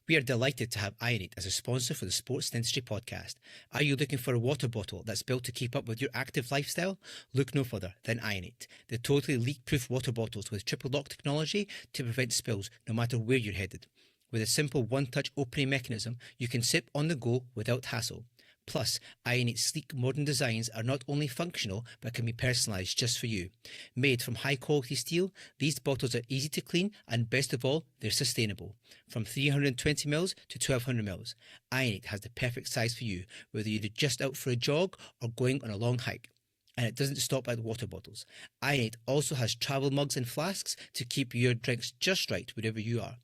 We are delighted to have Ionate as a sponsor for the Sports Dentistry podcast. Are you looking for a water bottle that's built to keep up with your active lifestyle? Look no further than Ionate, the totally leak-proof water bottles with triple lock technology to prevent spills no matter where you're headed. With a simple one-touch opening mechanism, you can sip on the go without hassle. Plus, Ionate's sleek modern designs are not only functional but can be personalised just for you. Made from high-quality steel, these bottles are easy to clean and best of all, they're sustainable. From 320ml to 1200ml, Ionate has the perfect size for you, whether you're just out for a jog or going on a long hike. And it doesn't stop at the water bottles. Ionate also has travel mugs and flasks to keep your drinks just right wherever you are.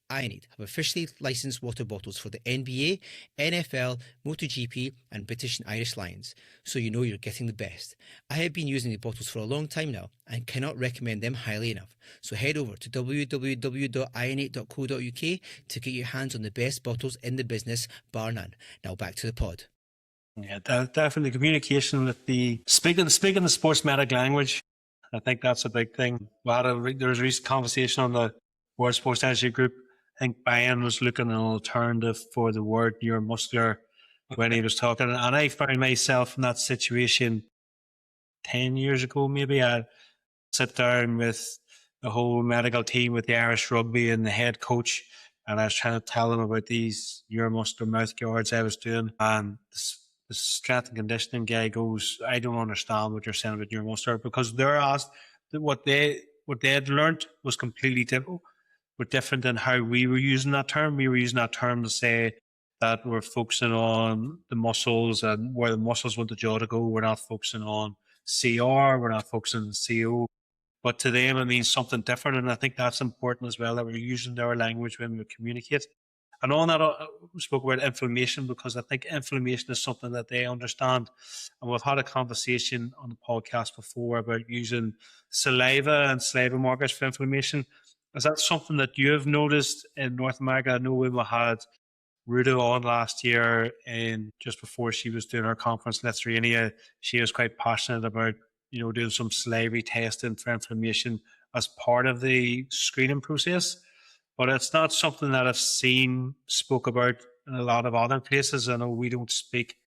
Ionate have officially licensed water bottles for the NBA, NFL, MotoGP and British and Irish Lions, so you know you're getting the best. I have been using the bottles for a long time now and cannot recommend them highly enough, so head over to www.ionate.co.uk to get your hands on the best bottles in the business, bar none. Now back to the pod. Yeah, definitely communication with speaking the sports medic language. I think that's a big thing. There was a recent conversation on the World Sports Dentistry group. I think Brian was looking at an alternative for the word neuromuscular when he was talking. And I found myself in that situation 10 years ago, maybe. I sit down with the whole medical team with the Irish rugby and the head coach. And I was trying to tell them about these neuromuscular mouth guards I was doing. And the strength and conditioning guy goes, I don't understand what you're saying about neuromuscular, because they're asked that what they had learned was completely different than how we were using that term. We were using that term to say that we're focusing on the muscles and where the muscles want the jaw to go. We're not focusing on CR, we're not focusing on CO. But to them, it means something different. And I think that's important as well, that we're using their language when we communicate. And on that, we spoke about inflammation, because I think inflammation is something that they understand. And we've had a conversation on the podcast before about using saliva and saliva markers for inflammation. Is that something that you have noticed in North America? I know we had Ruda on last year, and just before she was doing her conference in Lithuania, she was quite passionate about doing some salivary testing for inflammation as part of the screening process. But it's not something that I've seen spoke about in a lot of other places. I know we don't speak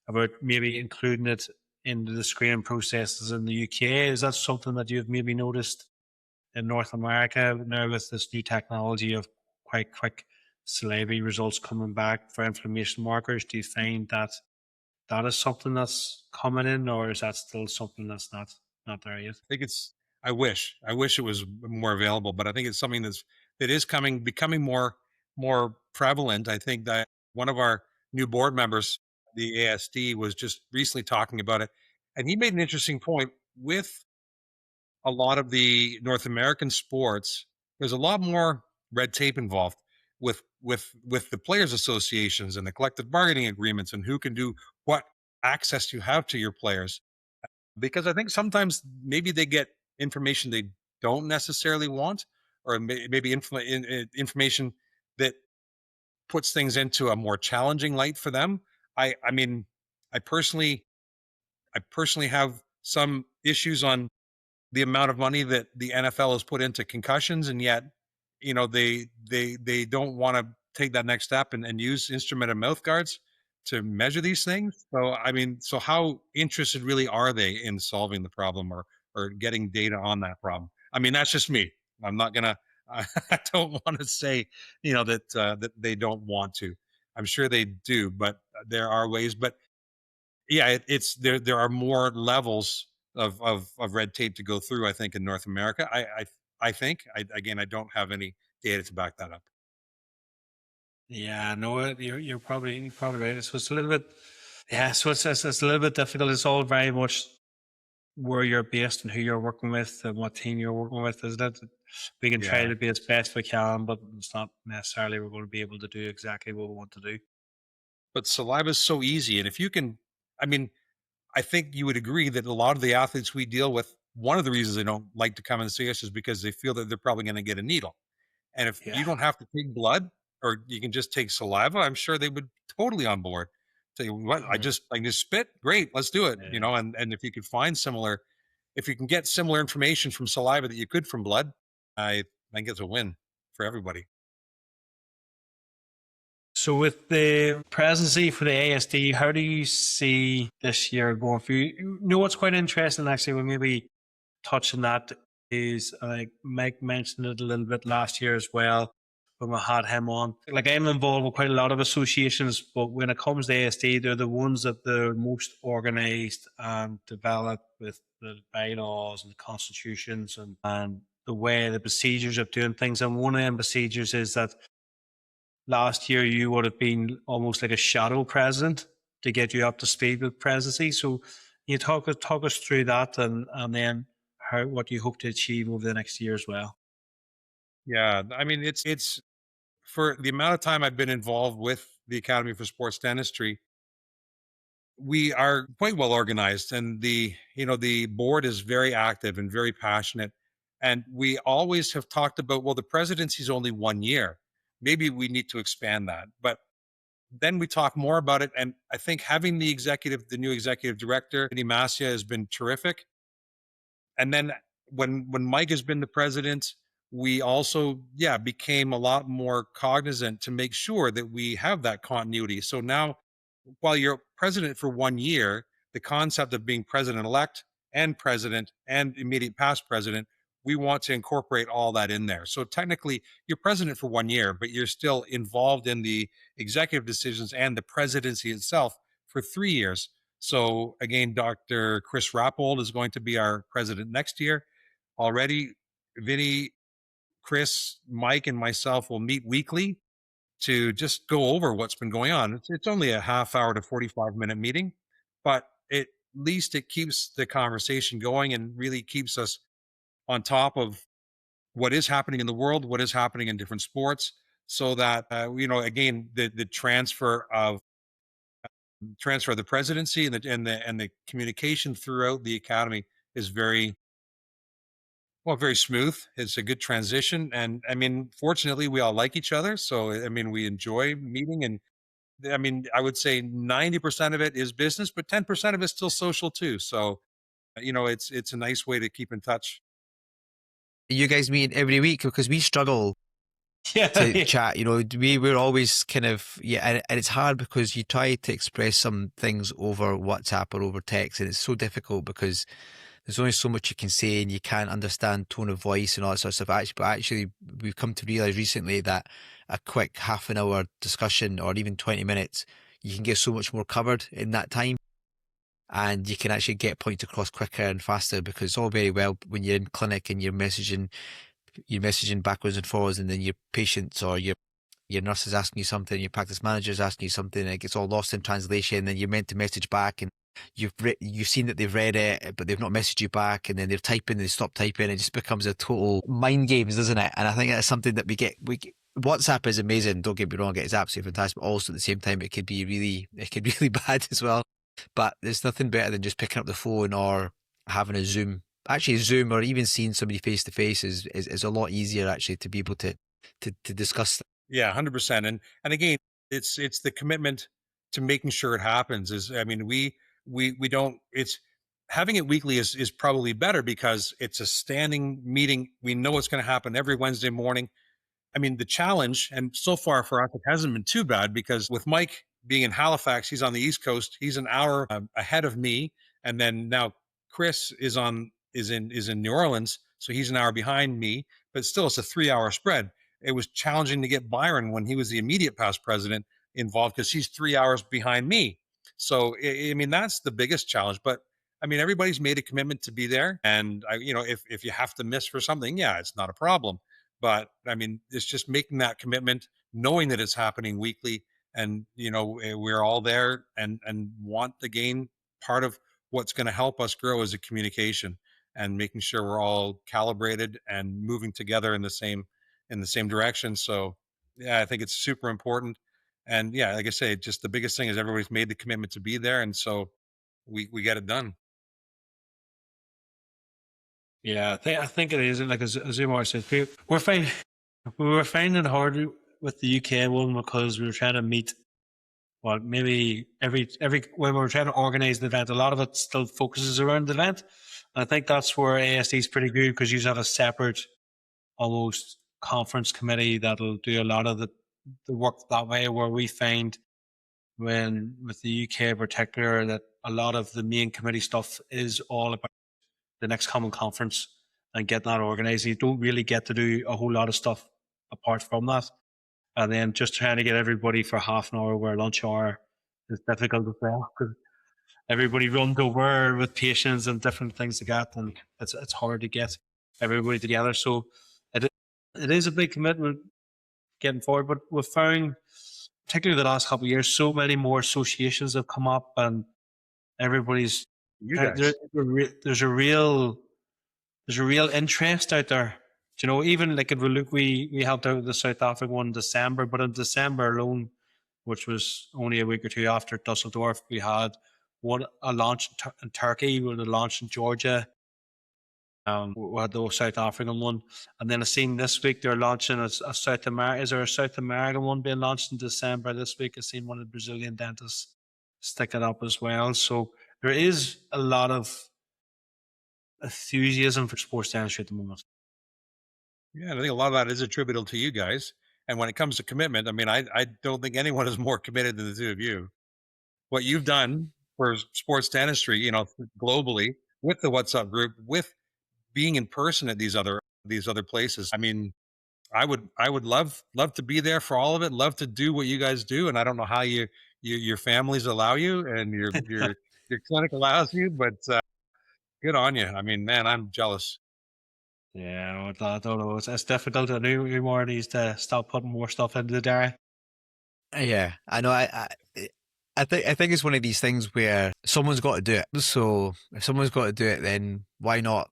about maybe including it into the screening processes in the UK. Is that something that you've maybe noticed in North America now with this new technology of quite quick salivary results coming back for inflammation markers? Do you find that that is something that's coming in, or is that still something that's not there yet? I think I wish it was more available, but I think it's something that is becoming more prevalent. I think that one of our new board members, the ASD, was just recently talking about it, and he made an interesting point. With a lot of the North American sports, there's a lot more red tape involved with the players associations and the collective bargaining agreements and who can do what access you have to your players. Because I think sometimes maybe they get information they don't necessarily want, or maybe information that puts things into a more challenging light for them. I mean, I personally have some issues on the amount of money that the NFL has put into concussions, and yet, they don't want to take that next step and use instrumented mouth guards to measure these things. So, I mean, so how interested really are they in solving the problem or getting data on that problem? I mean, that's just me. I'm not gonna. I don't want to say, that they don't want to. I'm sure they do, but there are ways. But yeah, it's there. There are more levels of red tape to go through. I think in North America. I think. Again, I don't have any data to back that up. Yeah, no, you're probably right. So it's a little bit, yeah. So it's a little bit difficult. It's all very much where you're based and who you're working with and what team you're working with, isn't it? We can try Yeah. to be as best we can, but it's not necessarily we're going to be able to do exactly what we want to do. But saliva is so easy, and if you can, I mean, I think you would agree that a lot of the athletes we deal with, one of the reasons they don't like to come and see us is because they feel that they're probably going to get a needle. And if you Yeah. don't have to take blood or you can just take saliva, I'm sure they would totally on board. Say, what? I can just spit. Great, let's do it. Yeah. And if you could find similar, if you can get similar information from saliva that you could from blood, I think it's a win for everybody. So with the presidency for the ASD, how do you see this year going for you? You know what's quite interesting, actually, we maybe touch on that is, like Mike mentioned it a little bit last year as well when we had him on. Like, I'm involved with quite a lot of associations, but when it comes to ASD, they're the ones that they're most organised and developed with the bylaws and the constitutions and the way the procedures of doing things. And one of them procedures is that last year you would have been almost like a shadow president to get you up to speed with presidency. So you talk us through that and then what you hope to achieve over the next year as well. Yeah, I mean, it's for the amount of time I've been involved with the Academy for Sports Dentistry, we are quite well organized, and the board is very active and very passionate. And we always have talked about, well, the presidency is only 1 year. Maybe we need to expand that. But then we talk more about it. And I think having the new executive director, Vinny Masia, has been terrific. And then when Mike has been the president, we also became a lot more cognizant to make sure that we have that continuity. So now, while you're president for 1 year, the concept of being president-elect and president and immediate past president, we want to incorporate all that in there. So technically, you're president for 1 year, but you're still involved in the executive decisions and the presidency itself for 3 years. So again, Dr. Chris Rappold is going to be our president next year. Already, Vinny, Chris, Mike, and myself will meet weekly to just go over what's been going on. It's only a half hour to 45-minute meeting, but at least it keeps the conversation going and really keeps us on top of what is happening in the world, what is happening in different sports, so that again, the transfer of the presidency and the communication throughout the academy is very smooth. It's a good transition, and I mean, fortunately, we all like each other, so I mean, we enjoy meeting. And I mean, I would say 90% of it is business, but 10% of it's still social too. So it's a nice way to keep in touch. You guys meet every week? Because we struggle to chat. We're always kind of, and it's hard because you try to express some things over WhatsApp or over text, and it's so difficult because there's only so much you can say and you can't understand tone of voice and all that sort of stuff. But actually, we've come to realize recently that a quick half an hour discussion or even 20 minutes, you can get so much more covered in that time. And you can actually get points across quicker and faster, because it's all very well when you're in clinic and you're messaging backwards and forwards, and then your patients or your nurse is asking you something, your practice manager is asking you something, and it gets all lost in translation. And then you're meant to message back, and you've seen that they've read it, but they've not messaged you back, and then they're typing, they stop typing. It just becomes a total mind games, doesn't it? And I think that's something that we get. WhatsApp is amazing. Don't get me wrong; it's absolutely fantastic. But also at the same time, it could be really bad as well. But there's nothing better than just picking up the phone or having a Zoom. Actually, Zoom or even seeing somebody face to face is a lot easier actually to be able to discuss. Yeah, 100%. And again, it's the commitment to making sure it happens. We don't. It's having it weekly is probably better because it's a standing meeting. We know what's going to happen every Wednesday morning. I mean, the challenge, and so far for us, it hasn't been too bad because with Mike being in Halifax, he's on the East Coast. He's an hour ahead of me, and then now Chris is in New Orleans, so he's an hour behind me. But still, it's a 3-hour spread. It was challenging to get Byron when he was the immediate past president involved because he's 3 hours behind me. So I mean, that's the biggest challenge. But I mean, everybody's made a commitment to be there, and if you have to miss for something, yeah, it's not a problem. But I mean, it's just making that commitment, knowing that it's happening weekly, and we're all there and want to gain part of what's going to help us grow as a communication, and making sure we're all calibrated and moving together in the same direction. So yeah, I think it's super important. And yeah, like I say, just the biggest thing is everybody's made the commitment to be there, and so we get it done. Yeah, I think it is. Like as Umar said, we were finding it hard with the UK one because we were trying to meet. Well, maybe every when we were trying to organise the event, a lot of it still focuses around the event. And I think that's where ASD is pretty good because you have a separate, almost conference committee that'll do a lot of the work that way. Where we find when with the UK in particular that a lot of the main committee stuff is all about the next common conference and getting that organised. You don't really get to do a whole lot of stuff apart from that. And then just trying to get everybody for half an hour where lunch hour is difficult as well because everybody runs over with patients and different things like that, and it's hard to get everybody together. So it is a big commitment getting forward. But we've found, particularly the last couple of years, so many more associations have come up, and everybody's there's a real interest out there. Even like if we look, we helped out the South African one in December, but in December alone, which was only a week or two after Dusseldorf, we had a launch in Turkey, we had a launch in Georgia. We had the South African one, and then I seen this week they're launching a South America. Is there a South American one being launched in December this week? I seen one of the Brazilian dentists stick it up as well. So there is a lot of enthusiasm for sports dentistry at the moment. Yeah, I think a lot of that is attributable to you guys. And when it comes to commitment, I mean, I don't think anyone is more committed than the two of you. What you've done for sports dentistry, globally, with the What's Up group, with being in person at these other places. I mean, I would love to be there for all of it. Love to do what you guys do, and I don't know how your families allow you and your clinic allows you, but good on you. I mean, man, I'm jealous. Yeah, I don't know. It's difficult. I knew we more needs to start putting more stuff into the diary. Yeah, I know. I think it's one of these things where someone's got to do it. So if someone's got to do it, then why not?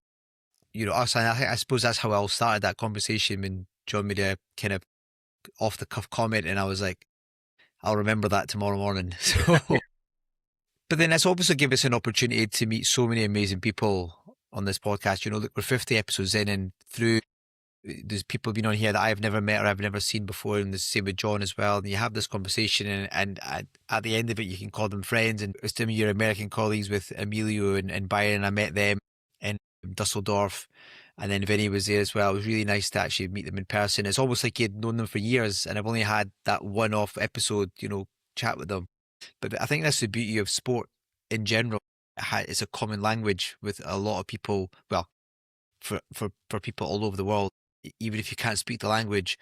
Us. And I suppose that's how I all started that conversation when John made a kind of off the cuff comment, and I was like, I'll remember that tomorrow morning. So, but then it's obviously given us an opportunity to meet so many amazing people on this podcast. Look, we're 50 episodes in, and through there's people been on here that I've never met or I've never seen before, and the same with John as well. And you have this conversation, and at the end of it, you can call them friends. And it's some of your American colleagues with Emilio and Byron. I met them in Dusseldorf, and then Vinny was there as well. It was really nice to actually meet them in person. It's almost like you'd known them for years, and I've only had that one-off episode, chat with them. But I think that's the beauty of sport in general. It's a common language with a lot of people. Well, for people all over the world, even if you can't speak the language,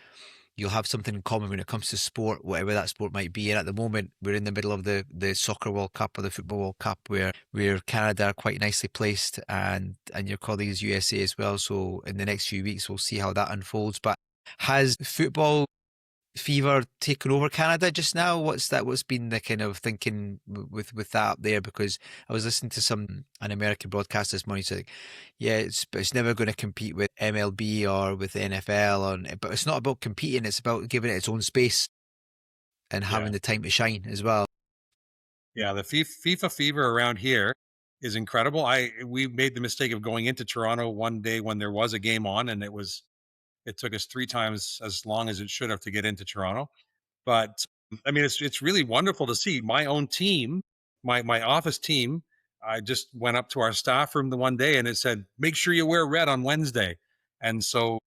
you'll have something in common when it comes to sport, whatever that sport might be. And at the moment, we're in the middle of the Soccer World Cup or the Football World Cup, where Canada are quite nicely placed, and your colleagues USA as well. So in the next few weeks, we'll see how that unfolds. But has football fever taken over Canada just now? What's been the kind of thinking with that up there? Because I was listening to an American broadcast this morning saying, yeah, it's never going to compete with MLB or with the NFL, but it's not about competing, it's about giving it its own space and having the time to shine as well. Yeah, the FIFA fever around here is incredible. We made the mistake of going into Toronto one day when there was a game on, and it took us 3 times as long as it should have to get into Toronto. But I mean, it's really wonderful to see my own team, my office team. I just went up to our staff room the one day and it said, make sure you wear red on Wednesday. And so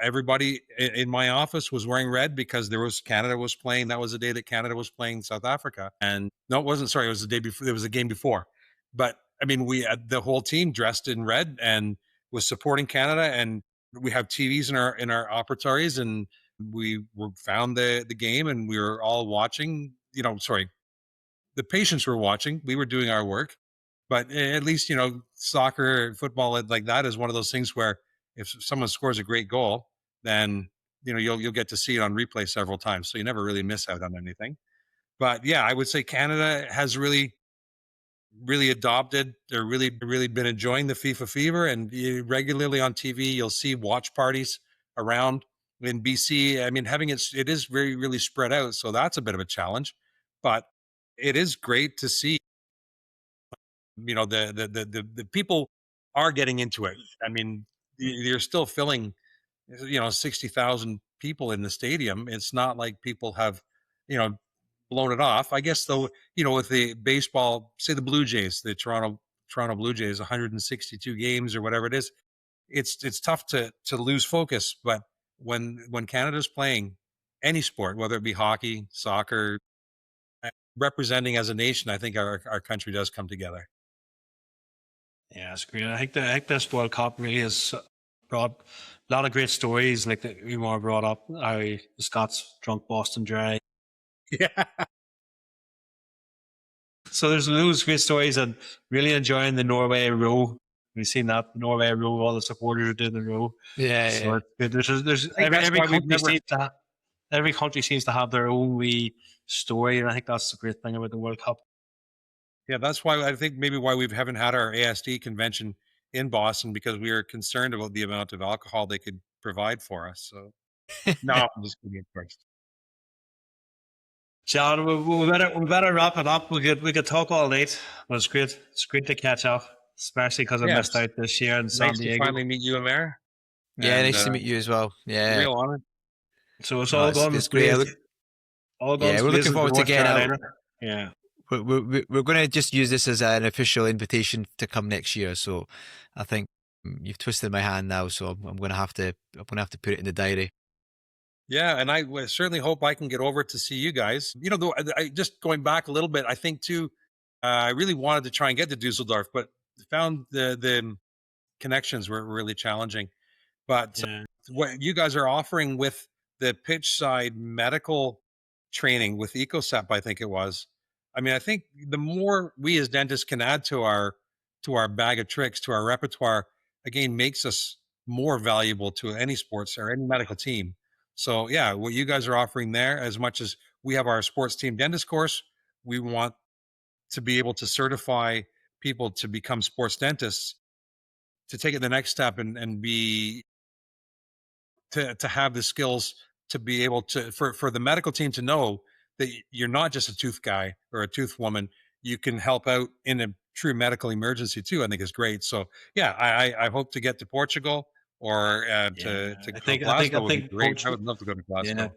everybody in my office was wearing red because Canada was playing. That was the day that Canada was playing South Africa. And no, it wasn't. Sorry, it was the day before. It was the game before. But I mean, we had the whole team dressed in red and was supporting Canada. And we have TVs in our operatories, and we found the game, and we were all watching. The patients were watching. We were doing our work, but at least soccer, football like that is one of those things where if someone scores a great goal, then you'll get to see it on replay several times, so you never really miss out on anything. But yeah, I would say Canada has really adopted or really been enjoying the FIFA fever, and regularly on TV you'll see watch parties around in BC. I mean, having it is very really spread out, so that's a bit of a challenge, but it is great to see the people are getting into it. I mean, you're still filling 60,000 people in the stadium. It's not like people have blown it off. I guess though, with the baseball, say the Blue Jays, the Toronto Blue Jays, 162 games or whatever it is, it's tough to lose focus. But when Canada's playing any sport, whether it be hockey, soccer, representing as a nation, I think our country does come together. Yeah, it's great. I think this World Cup really has brought a lot of great stories, like that we more brought up. How the Scots drunk Boston Dry. Yeah. So there's those great stories, and really enjoying the Norway row. We've seen that Norway row. All the supporters are doing the row. Yeah, so yeah. There's every country seems to have their own wee story, and I think that's the great thing about the World Cup. Yeah, that's why I think maybe why we haven't had our ASD convention in Boston, because we are concerned about the amount of alcohol they could provide for us. So no, I'm just kidding, of course. John, we better wrap it up. We could talk all night, but it's great. It's great to catch up, especially because I missed out this year in San Diego. Nice to finally meet you, Amir. Yeah, nice to meet you as well. Yeah, real honor. So it's all gone. It's great. We're looking forward to getting out. Yeah. We're going to just use this as an official invitation to come next year. So I think you've twisted my hand now, so I'm going to have to put it in the diary. Yeah, and I certainly hope I can get over to see you guys. Though, just going back a little bit, I think too, I really wanted to try and get to Dusseldorf, but found the connections were really challenging. But what you guys are offering with the pitch side medical training with EcoSep, I think it was. I mean, I think the more we as dentists can add to our bag of tricks, to our repertoire, again, makes us more valuable to any sports or any medical team. So yeah, what you guys are offering there, as much as we have our sports team dentist course, we want to be able to certify people to become sports dentists, to take it the next step and be to have the skills to be able to for the medical team to know that you're not just a tooth guy or a tooth woman. You can help out in a true medical emergency too. I think is great. So yeah, I hope to get to Portugal or to Glasgow would be great. I would love to go to Glasgow. Yeah.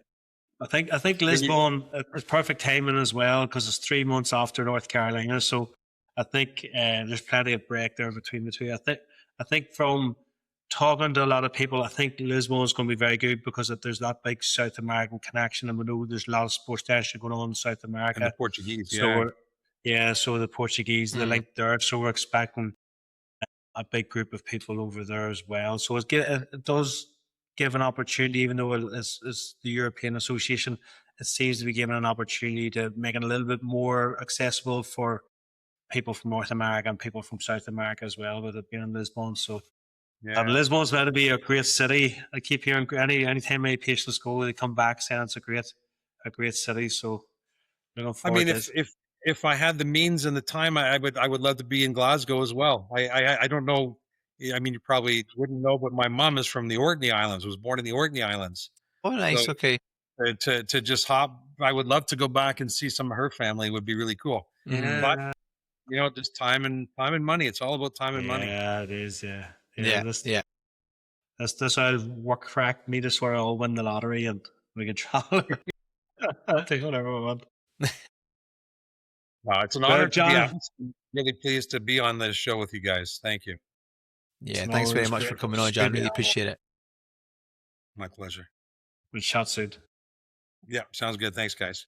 I think Lisbon is perfect timing as well, because it's 3 months after North Carolina. So I think there's plenty of break there between the two. I think from talking to a lot of people, I think Lisbon is going to be very good because there's that big South American connection, and we know there's a lot of sports dentistry going on in South America. And the Portuguese, so the Portuguese, the link there. So we're expecting a big group of people over there as well. So it does give an opportunity, even though it's the European Association, it seems to be giving an opportunity to make it a little bit more accessible for people from North America and people from South America as well, with it being in Lisbon. So and Lisbon's meant to be a great city. I keep hearing anytime my patients go, they come back saying it's a great city. So looking forward to it. If I had the means and the time, I would love to be in Glasgow as well. I don't know. I mean, you probably wouldn't know, but my mom is from the Orkney Islands. Was born in the Orkney Islands. Oh, nice. So, okay. To just hop, I would love to go back and see some of her family. Would be really cool. Mm-hmm. But just time and money. It's all about time and money. Yeah, it is. Yeah. That's how work crack me to swear I'll win the lottery and we can travel. Take whatever we want. Wow, it's an honor, John. I'm really pleased to be on this show with you guys. Thank you. Yeah, thanks very much for coming on, John. Really appreciate it. My pleasure. We'll chat soon. Yeah, sounds good. Thanks, guys.